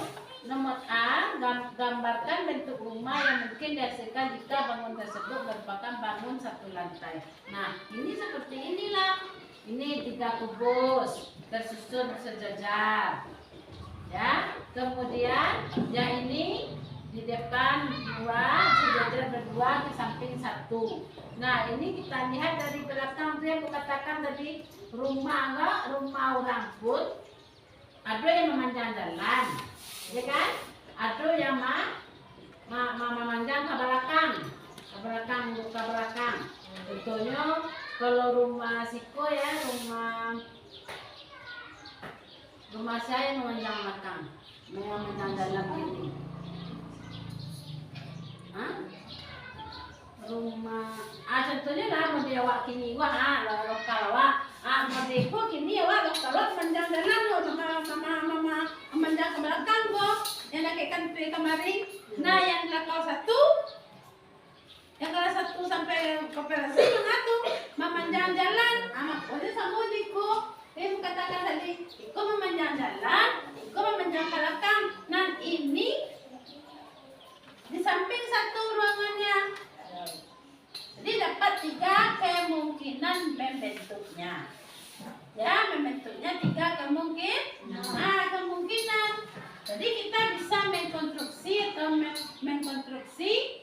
nomor A, gambarkan bentuk rumah yang mungkin dihasilkan jika bangun tersebut merupakan bangun 1 lantai. Nah, ini seperti inilah. Ini 3 kubus. tersusun sejajar. Ya, kemudian yang ini di depan 2, sejajar berdua, di samping 1. Nah, ini kita lihat dari belakang tuh yang kukatakan tadi, rumah orang pun ada yang memanjang jalan, ya kan? Ada yang memanjang ke belakang. Contohnya kalau rumah Siko ya, rumah saya memanjang belakang, memanjang dalam ini. Rumah contohnya lah mau dia wak kini lokal mau deko kini lokal memanjang dalam mama memanjang ke belakang kok yang nakaikan kemarin. Nah yang lokal 1 yang kelas 1 sampai koperasi mengaku memanjang jalan oleh sama deko katakan tadi kok memanjang jalan kok memanjang ke belakang. Nah ini di samping 1 ruangannya, jadi dapat 3 kemungkinan membentuknya. Ya, membentuknya 3 kemungkinan. Jadi kita bisa mengkonstruksi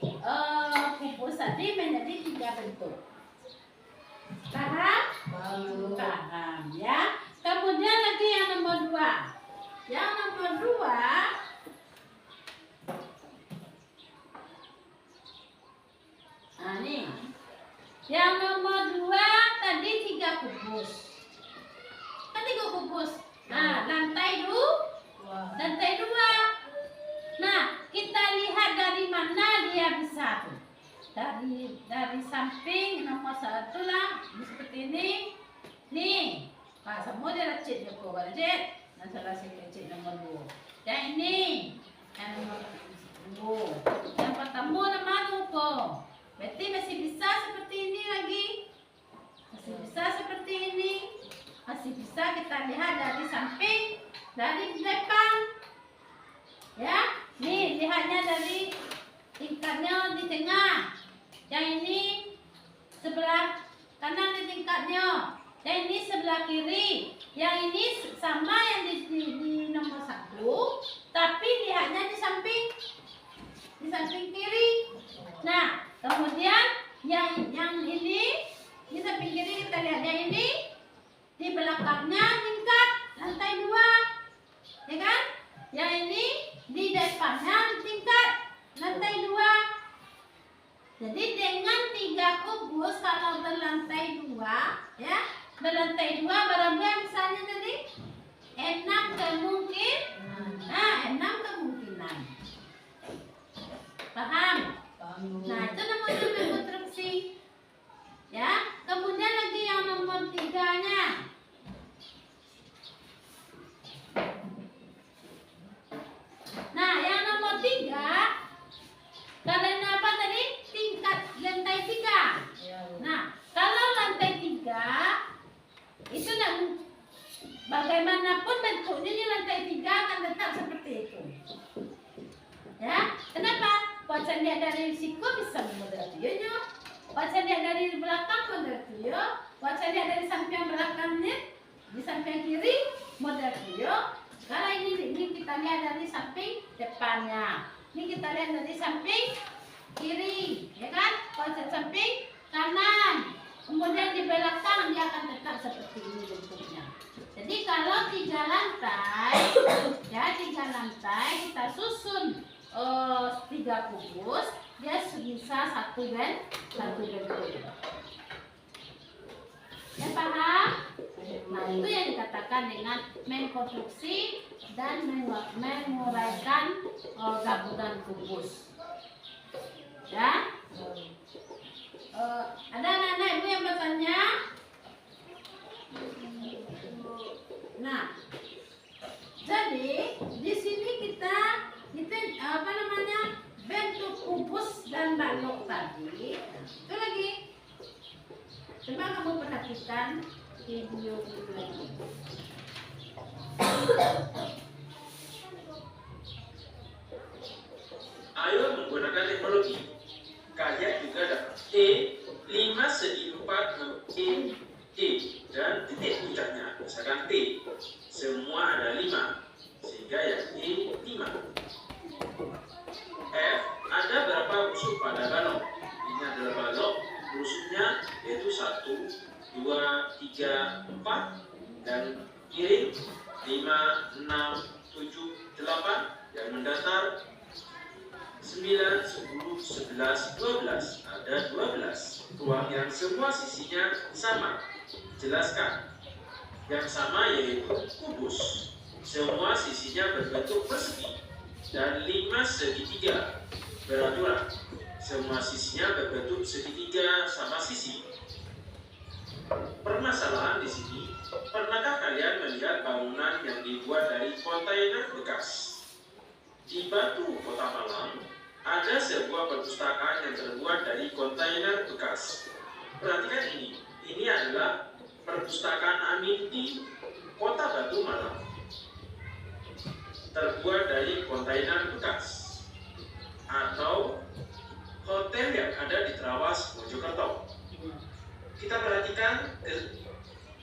kubus tadi menjadi 3 bentuk. Paham? Paham ya. Kemudian lagi yang nomor 2. Yang nomor 2 nih. Yang nomor 2 tadi 3 kubus. Kan 3 kubus. Nah, lantai 2. Nah, kita lihat dari mana dia bisa tuh. Dari samping nomor 1 lah, seperti ini. Nih, Pak semua dia lecet je kau lecet. Nah, salah saya lecet nomor 2. Yang ini, yang nomor 2. Yang pertama nama tu kau. Berarti masih bisa seperti ini lagi. Masih bisa seperti ini. Masih bisa kita lihat dari samping, dari depan. Ya, nih lihatnya dari tingkatnya di tengah. Yang ini sebelah kanan di tingkatnya. Yang ini sebelah kiri. Yang ini sama yang di nomor 1, tapi lihatnya di samping kiri. Nah, kemudian yang ini di samping kiri kita lihat yang ini di belakangnya tingkat lantai 2, ya kan? Yang ini di depannya tingkat lantai 2. Jadi dengan 3 kubus kalau berlantai 2, ya berlantai 2 berapa misalnya tadi 6 kemungkinan. Nah 6 kemungkinan. Paham? Nah, itu namanya konstruksi. Ya, kemudian lagi yang nomor 3-nya. Nah, yang nomor 3 karena apa tadi? Tingkat lantai 3. Nah, kalau lantai 3 itu bagaimanapun bentuknya di lantai 3 akan tetap seperti itu. Ya, kenapa? Kalau saya lihat dari siku bisa model tuyulnya. Kalau saya lihat dari belakang model tuyul. Kalau saya lihat dari samping belakangnya, di samping kiri model tuyul. Kalau ini kita lihat dari samping depannya. Ini kita lihat dari samping kiri, ya kan? Kalau dari samping kanan. Kemudian di belakang dia akan tetap seperti ini bentuknya. Jadi kalau 3 lantai, ya 3 lantai kita susun 3 kubus, dia bisa 1 bentuk. Ya paham? Nah itu yang dikatakan dengan mengkonstruksi dan menguraikan gabungan kubus. Ya? Ada anak-anak ibu yang bertanya? Nah, jadi di sini kita apa namanya bentuk kubus dan balok tadi. Itu lagi. Coba kamu perhatikan video itu lagi. Ayo menggunakan teknologi. Kayak juga dapat E 5 segi 4 E dan titik puncaknya misalkan T. yaitu 1, 2, 3, 4 dan miring 5, 6, 7, 8 dan mendatar 9, 10, 11, 12. Ada 12 ruang yang semua sisinya sama. Jelaskan. Yang sama yaitu kubus. Semua sisinya berbentuk persegi dan 5 segitiga beratura. Semua sisinya berbentuk segitiga sama sisi. Permasalahan di sini, pernahkah kalian melihat bangunan yang dibuat dari kontainer bekas? Di Batu, Kota Malang, ada sebuah perpustakaan yang terbuat dari kontainer bekas. Perhatikan ini. Ini adalah perpustakaan Amin di Kota Batu, Malang. Terbuat dari kontainer bekas. Atau hotel yang ada di Trawas, Mojokerto. Kita perhatikan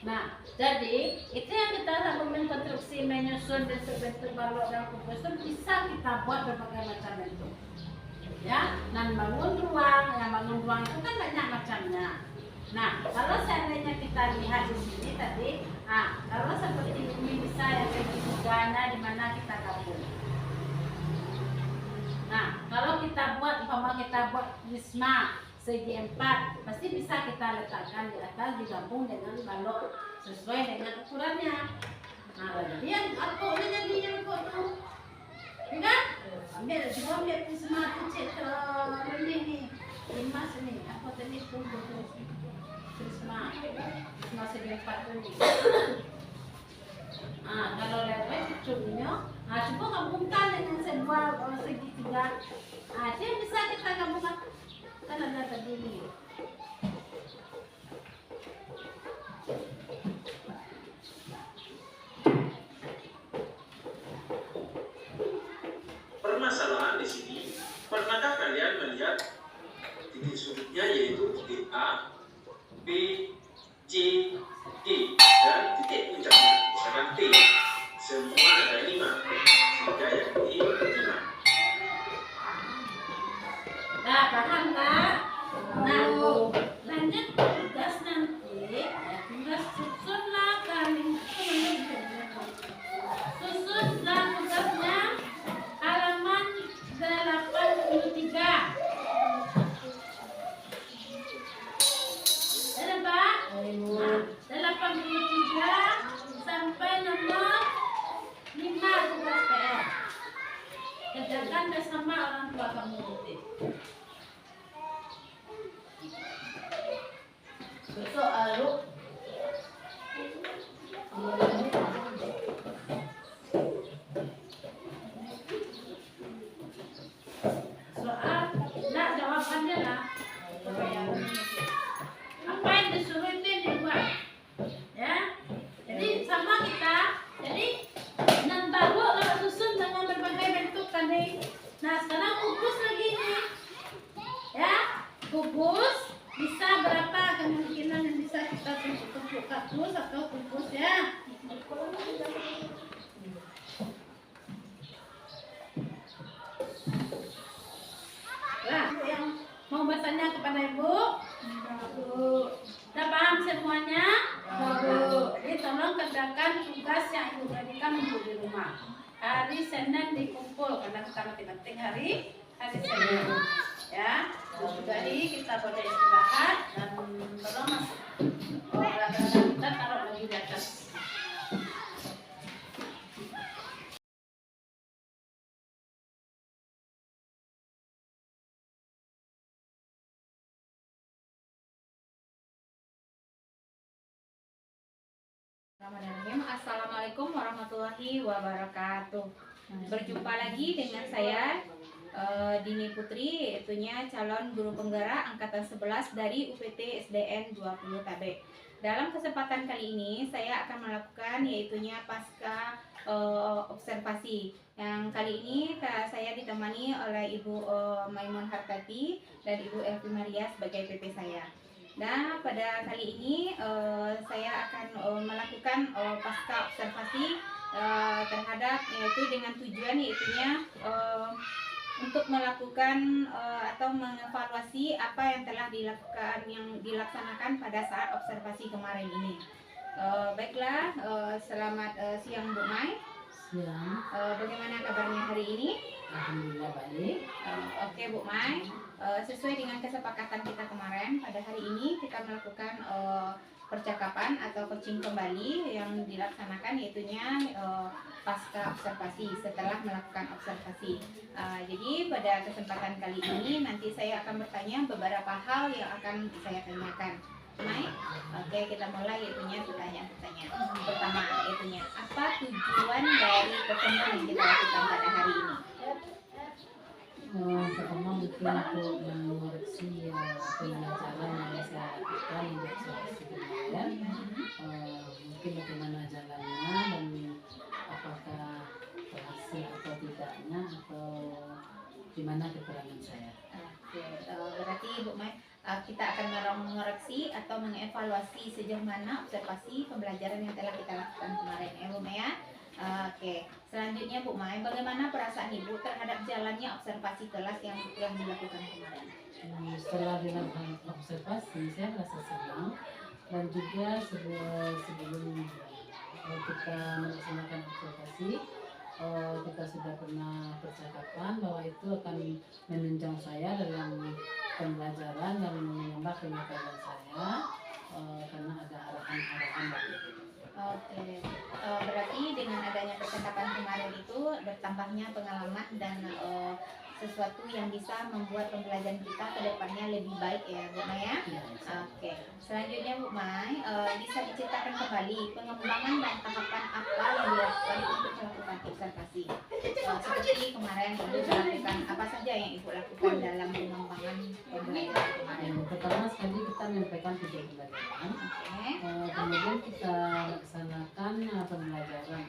Nah, jadi itu yang kita mengkonstruksi, menyusun dan berbentuk balok dan kubus itu bisa kita buat berbagai macam bentuk. Ya, dan bangun ruang itu kan banyak macamnya. Nah, kalau seandainya kita lihat di sini tadi, kalau seperti ini bisa yang segitiga di mana kita gabung. Nah, kalau kita buat, umpama kita buat wisma segi 4, pasti bisa kita letakkan di atas, digabung dengan balok sesuai dengan ukurannya. Nah, jadi yang arkoknya jadinya arkok tuh, ya kan? Ambil wisma kecil ini, wisma sini, apa tadi tuh wisma segi 4 ini. Kalau lewat cucunya, coba gabungkan dengan sebuah segitiga. Itu yang bisa kita gabungkan. Kan ada tadi nih. permasalahan di sini. Pernahkah kalian melihat titik sudutnya yaitu titik A, B, C, D dan titik puncaknya misalkan T. Semua ada 5 sehingga yang ini 5. Nah, paham nggak? Nah, lanjut tugas nanti. Tugas susunlah kalian. Susunlah tugasnya halaman 83. Ada Pak? Nah, 83 sampai nomor 5 tugas PR. Kerjakan bersama orang tua kamu nanti. Besok Aluk soal, nak jawabannya lah. Apa yang disuruh itu yang dibuat, ya. Jadi sama kita. Jadi nan baru lah susun dengan berbagai bentuk tadi. Nah sekarang kubus lagi nih, ya. Kubus bisa berapa kemungkinan yang bisa kita bentuk kaktus atau kubus, ya. Nah, yang mau bertanya kepada Ibu, sudah paham semuanya? Jadi tolong kerjakan tugas yang Ibu berikan untuk di rumah. Hari Senin dikumpul karena kita penting hari Senin, ya. Jadi kita boleh istirahat dan tolong alat-alat kita taruh lagi di atas. Assalamualaikum warahmatullahi wabarakatuh. Berjumpa lagi dengan saya Dini Putri, yaitunya calon guru penggara angkatan 11 dari UPT SDN 20 Tabe. Dalam kesempatan kali ini saya akan melakukan yaitunya pasca observasi. Yang kali ini saya ditemani oleh Ibu Maimun Hartati dan Ibu Elvi Maria sebagai PP saya. Nah, pada kali ini saya akan melakukan pasca observasi terhadap yaitu dengan tujuan yaitunya untuk melakukan atau mengevaluasi apa yang telah dilaksanakan pada saat observasi kemarin ini. Baiklah, selamat siang Bu Mai. Siang. Bagaimana kabarnya hari ini? Alhamdulillah baik. Oke Bu Mai, sesuai dengan kesepakatan kita kemarin, pada hari ini kita melakukan percakapan atau coaching kembali yang dilaksanakan, yaitunya pasca observasi, setelah melakukan observasi. Jadi pada kesempatan kali ini nanti saya akan bertanya beberapa hal yang akan saya tanyakan. Mai, oke, kita mulai yaitunya pertanyaan-pertanyaan. Pertama, yaitunya apa tujuan dari pertemuan yang kita lakukan pada hari ini? Pertama mungkin untuk mengoreksi pembelajaran yang saya lakukan di observasi kemarin. Mungkin bagaimana jalannya dan apakah berhasil atau tidaknya, atau gimana kekurangan saya. Oke, berarti Bu Mai, kita akan mengoreksi atau mengevaluasi sejauh mana observasi pembelajaran yang telah kita lakukan kemarin, ya Bu Mai ya. Oke, selanjutnya Bu Mai, bagaimana perasaan Ibu terhadap jalannya observasi kelas yang telah dilakukan kemarin? Setelah dilakukan observasi, saya merasa senang, dan juga sebelum kita melaksanakan observasi, kita sudah pernah percakapan bahwa itu akan menunjang saya dalam pembelajaran dan menambah pengetahuan saya, karena ada arahan-arahan dari itu. Oke, berarti dengan adanya percakapan kemarin itu bertambahnya pengalaman dan sesuatu yang bisa membuat pembelajaran kita ke depannya lebih baik, ya Bu Mai ya. Oke, selanjutnya Bu Mai, bisa diceritakan kembali pengembangan dan tahapan apa yang dilakukan untuk melakukan observasi. Seperti kemarin Ibu melakukan apa saja yang Ibu lakukan dalam pengembangan pembelajaran kemarin? Pertama sekali kita menyampaikan tujuan pembelajaran. Kemudian kita laksanakan pembelajaran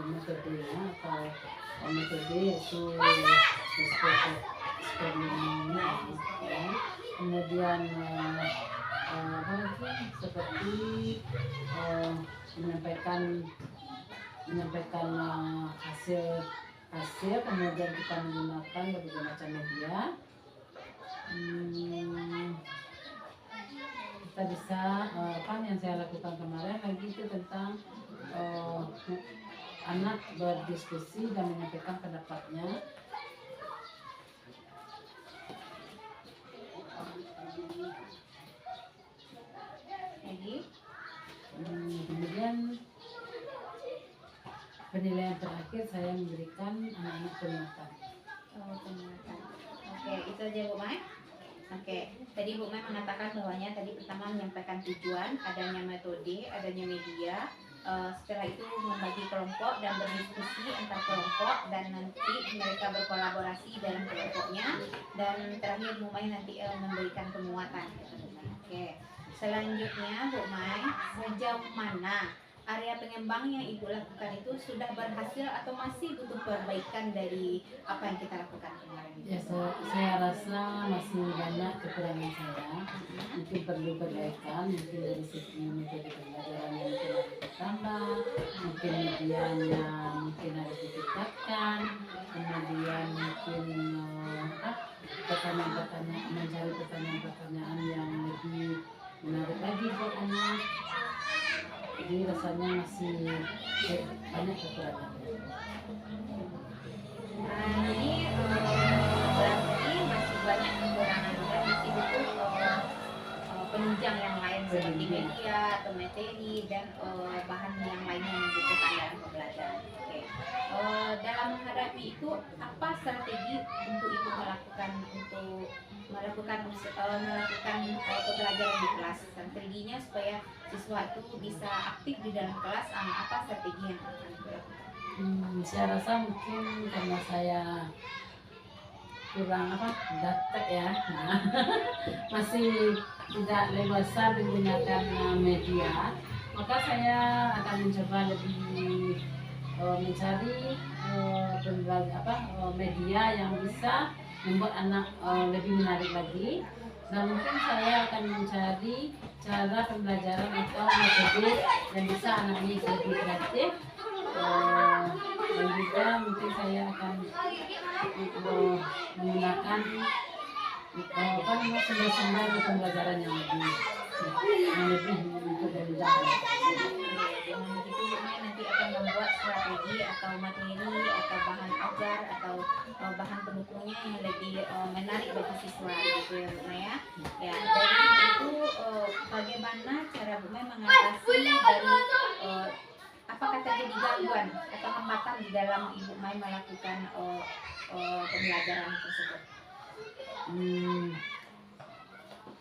metodenya atau metode yaitu eksperimennya. Kemudian apa lagi, seperti menyampaikan hasil, kemudian kita menggunakan berbagai macam media. Kita bisa yang saya lakukan kemarin lagi itu tentang anak berdiskusi dan menyampaikan pendapatnya. Kemudian penilaian terakhir saya memberikan anak-anak penguatan. Penguatan. Oke, itu aja Bu Mai. Oke, tadi Bu Mai mengatakan bahwanya tadi pertama menyampaikan tujuan, adanya metode, adanya media. Setelah itu membagi kelompok dan berdiskusi antar kelompok, dan nanti mereka berkolaborasi dalam kelompoknya, dan terakhir Bu Mai nanti memberikan penguatan. Oke, selanjutnya Bu Mai, sejauh mana area pengembang yang Ibu lakukan itu sudah berhasil atau masih butuh perbaikan dari apa yang kita lakukan kemarin? Ya, saya rasa masih banyak kekurangan saya. Mungkin perlu perbaikan, mungkin dari segi metode pembelajaran yang telah ditambah, mungkin medianya mungkin harus ditingkatkan, kemudian mungkin pertanyaan-pertanyaan, mencari pertanyaan-pertanyaan yang lebih menarik lagi buat anak. Jadi rasanya masih banyak kekurangannya. Jadi berarti masih banyak kekurangan dan masih butuh penunjang yang lain seperti media atau materi dan bahan yang lainnya yang dibutuhkan dalam pembelajaran. Oke. Dalam menghadapi itu, apa strategi untuk Ibu melakukan pembelajaran di kelas? Strateginya supaya siswa itu bisa aktif di dalam kelas, apa strategi yang akan dilakukan? Saya rasa mungkin karena saya kurang dapat ya, masih tidak leluasa menggunakan media, maka saya akan mencoba lebih mencari media yang bisa membuat anak lebih menarik lagi, dan mungkin saya akan mencari cara pembelajaran atau metode yang bisa anak ini lebih kreatif, dan juga mungkin saya akan menggunakan sumber-sumber pembelajaran yang lebih menunjang. Dengan begitu Bumai nanti akan membuat strategi atau materi atau bahan ajar atau bahan pendukungnya yang lebih menarik bagi siswa gitu ya Bumai ya. Ya, dari itu bagaimana cara Bumai mengatasi dari apakah terjadi gangguan atau hambatan di dalam Ibu Mai melakukan pembelajaran tersebut?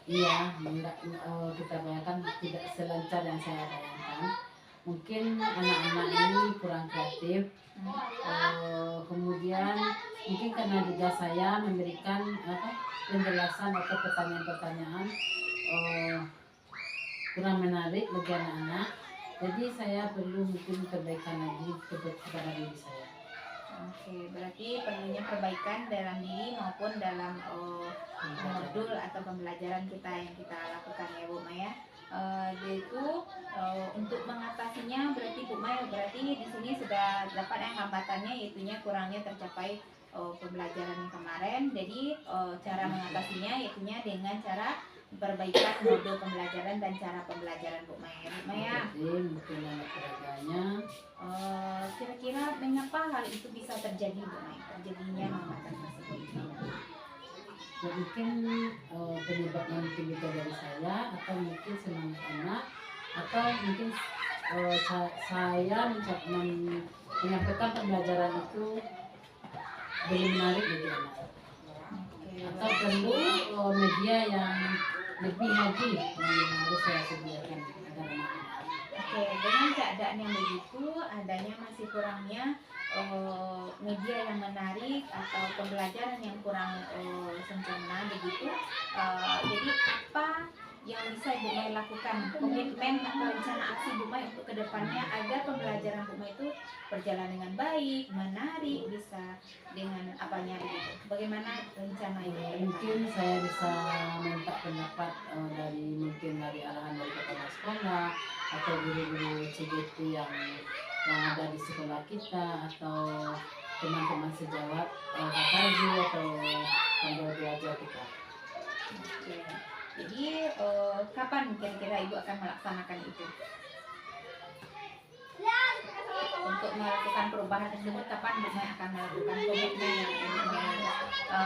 Iya, kita bayangkan tidak selancar yang saya bayangkan. Mungkin anak-anak ini kurang kreatif. Kemudian mungkin karena juga saya memberikan penjelasan atau pertanyaan-pertanyaan kurang menarik bagi anak-anak. Jadi saya perlu mungkin perbaikan lagi kepada diri saya. Oke, berarti perlunya perbaikan dalam diri maupun dalam modul atau pembelajaran kita yang kita lakukan ya Bu Maya. Yaitu untuk mengatasinya berarti Bu Maya di sini sudah dapat hambatannya yaitunya kurangnya tercapai pembelajaran yang kemarin. Jadi cara mengatasinya yaitunya dengan cara perbaikan modul pembelajaran dan cara pembelajaran Bu Maya. Bu Maya, Mungkin anak keluarganya. Kira-kira mengapa hal itu bisa terjadi Bu Maya? Terjadinya hambatan tersebut? Mungkin penyebabnya mungkin juga dari saya atau mungkin semangat anak atau mungkin saya menyampaikan pembelajaran itu belum menarik bagi anak. Atau perlu media yang lebih lagi yang harus saya sediakan agar anak-anak. Oke, dengan keadaan yang begitu, adanya masih kurangnya media yang menarik atau pembelajaran yang kurang sempurna begitu. Jadi apa yang bisa Bu Mai lakukan, komitmen atau rencana aksi Bu Mai untuk kedepannya agar pembelajaran Bu Mai itu berjalan dengan baik, menarik, bisa dengan apanya begitu? Bagaimana rencana itu? Mungkin saya bisa minta pendapat dari arahan dari kepala sekolah atau guru-guru CGT yang ada di sekolah kita atau teman-teman sejawat KKJ atau panduan belajar kita. Oke. Jadi kapan kira-kira Ibu akan melaksanakan itu? Untuk melakukan perubahan tersebut, kapan Bu Mai akan melakukan komitmen yang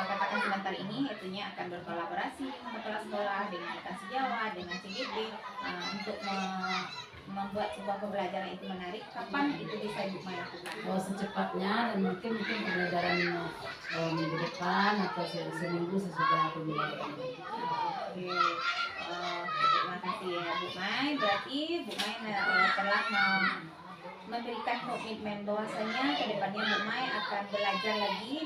katakan sebentar ini, itunya akan berkolaborasi dengan kepala sekolah, dengan rekan sejawat, dengan CGT untuk membuat sebuah pembelajaran itu menarik. Kapan itu bisa Ibu Mai lakukan? Secepatnya dan mungkin pembelajaran minggu depan atau seminggu sesudah pembelajaran. Oke, terima kasih ya Bu Mai. Berarti Bu Mai telah memberikan komitmen bahwasanya kedepannya Bu Mai akan belajar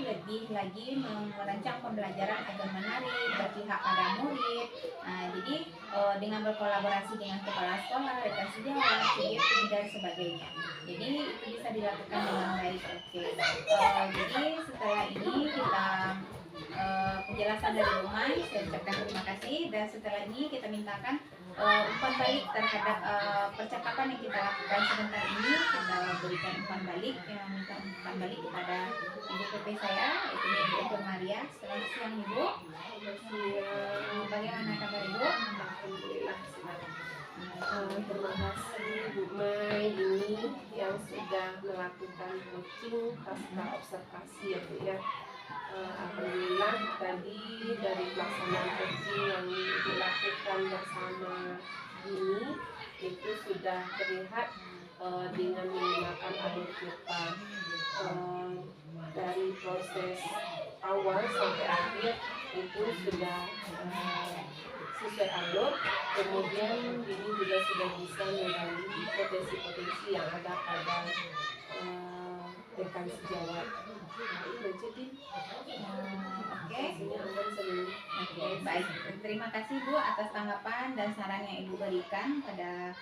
lebih lagi merancang pembelajaran agar menarik, berpihak pada murid. Jadi dengan berkolaborasi dengan kepala sekolah, rekan sejawat, CGT dan sebagainya. Jadi itu bisa dilakukan dengan baik. Oke. Jadi setelah ini kita penjelasan dari Bu Mai, saya ucapkan terima kasih, dan setelah ini kita mintakan umpan balik terhadap percakapan yang kita lakukan sebentar ini. Kita berikan umpan balik, yang minta umpan balik kepada Ibu PP saya, yaitu Ibu Eko Maria. Selamat siang Ibu. Bagaimana kabar Ibu? Alhamdulillah. Terima kasih Bu Mai ini yang sudah melakukan coaching pasca observasi ya Bu ya. Alhamdulillah tadi dari pelaksanaan coaching yang dilakukan bersama ini itu sudah terlihat dengan menggunakan alur cepat dari proses awal sampai akhir itu sudah sesuai alur. Kemudian ini juga sudah bisa menggali potensi-potensi yang ada pada rekan sejawat. Jadi Oke. hasilnya aman semua. Oke, Baik, terima kasih Bu atas tanggapan dan saran yang Ibu berikan pada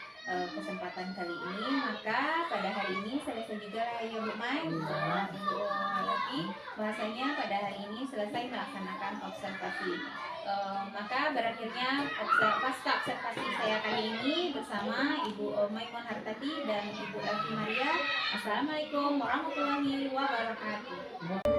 kesempatan kali ini. Maka pada hari ini selesai juga lah ya Bu Mai. Ibu lagi bahasanya pada hari ini selesai melaksanakan observasi. Maka berakhirnya pasca observasi saya kali ini bersama Ibu Maimun Hartati dan Ibu Elvi Maria. Assalamualaikum warahmatullahi wabarakatuh.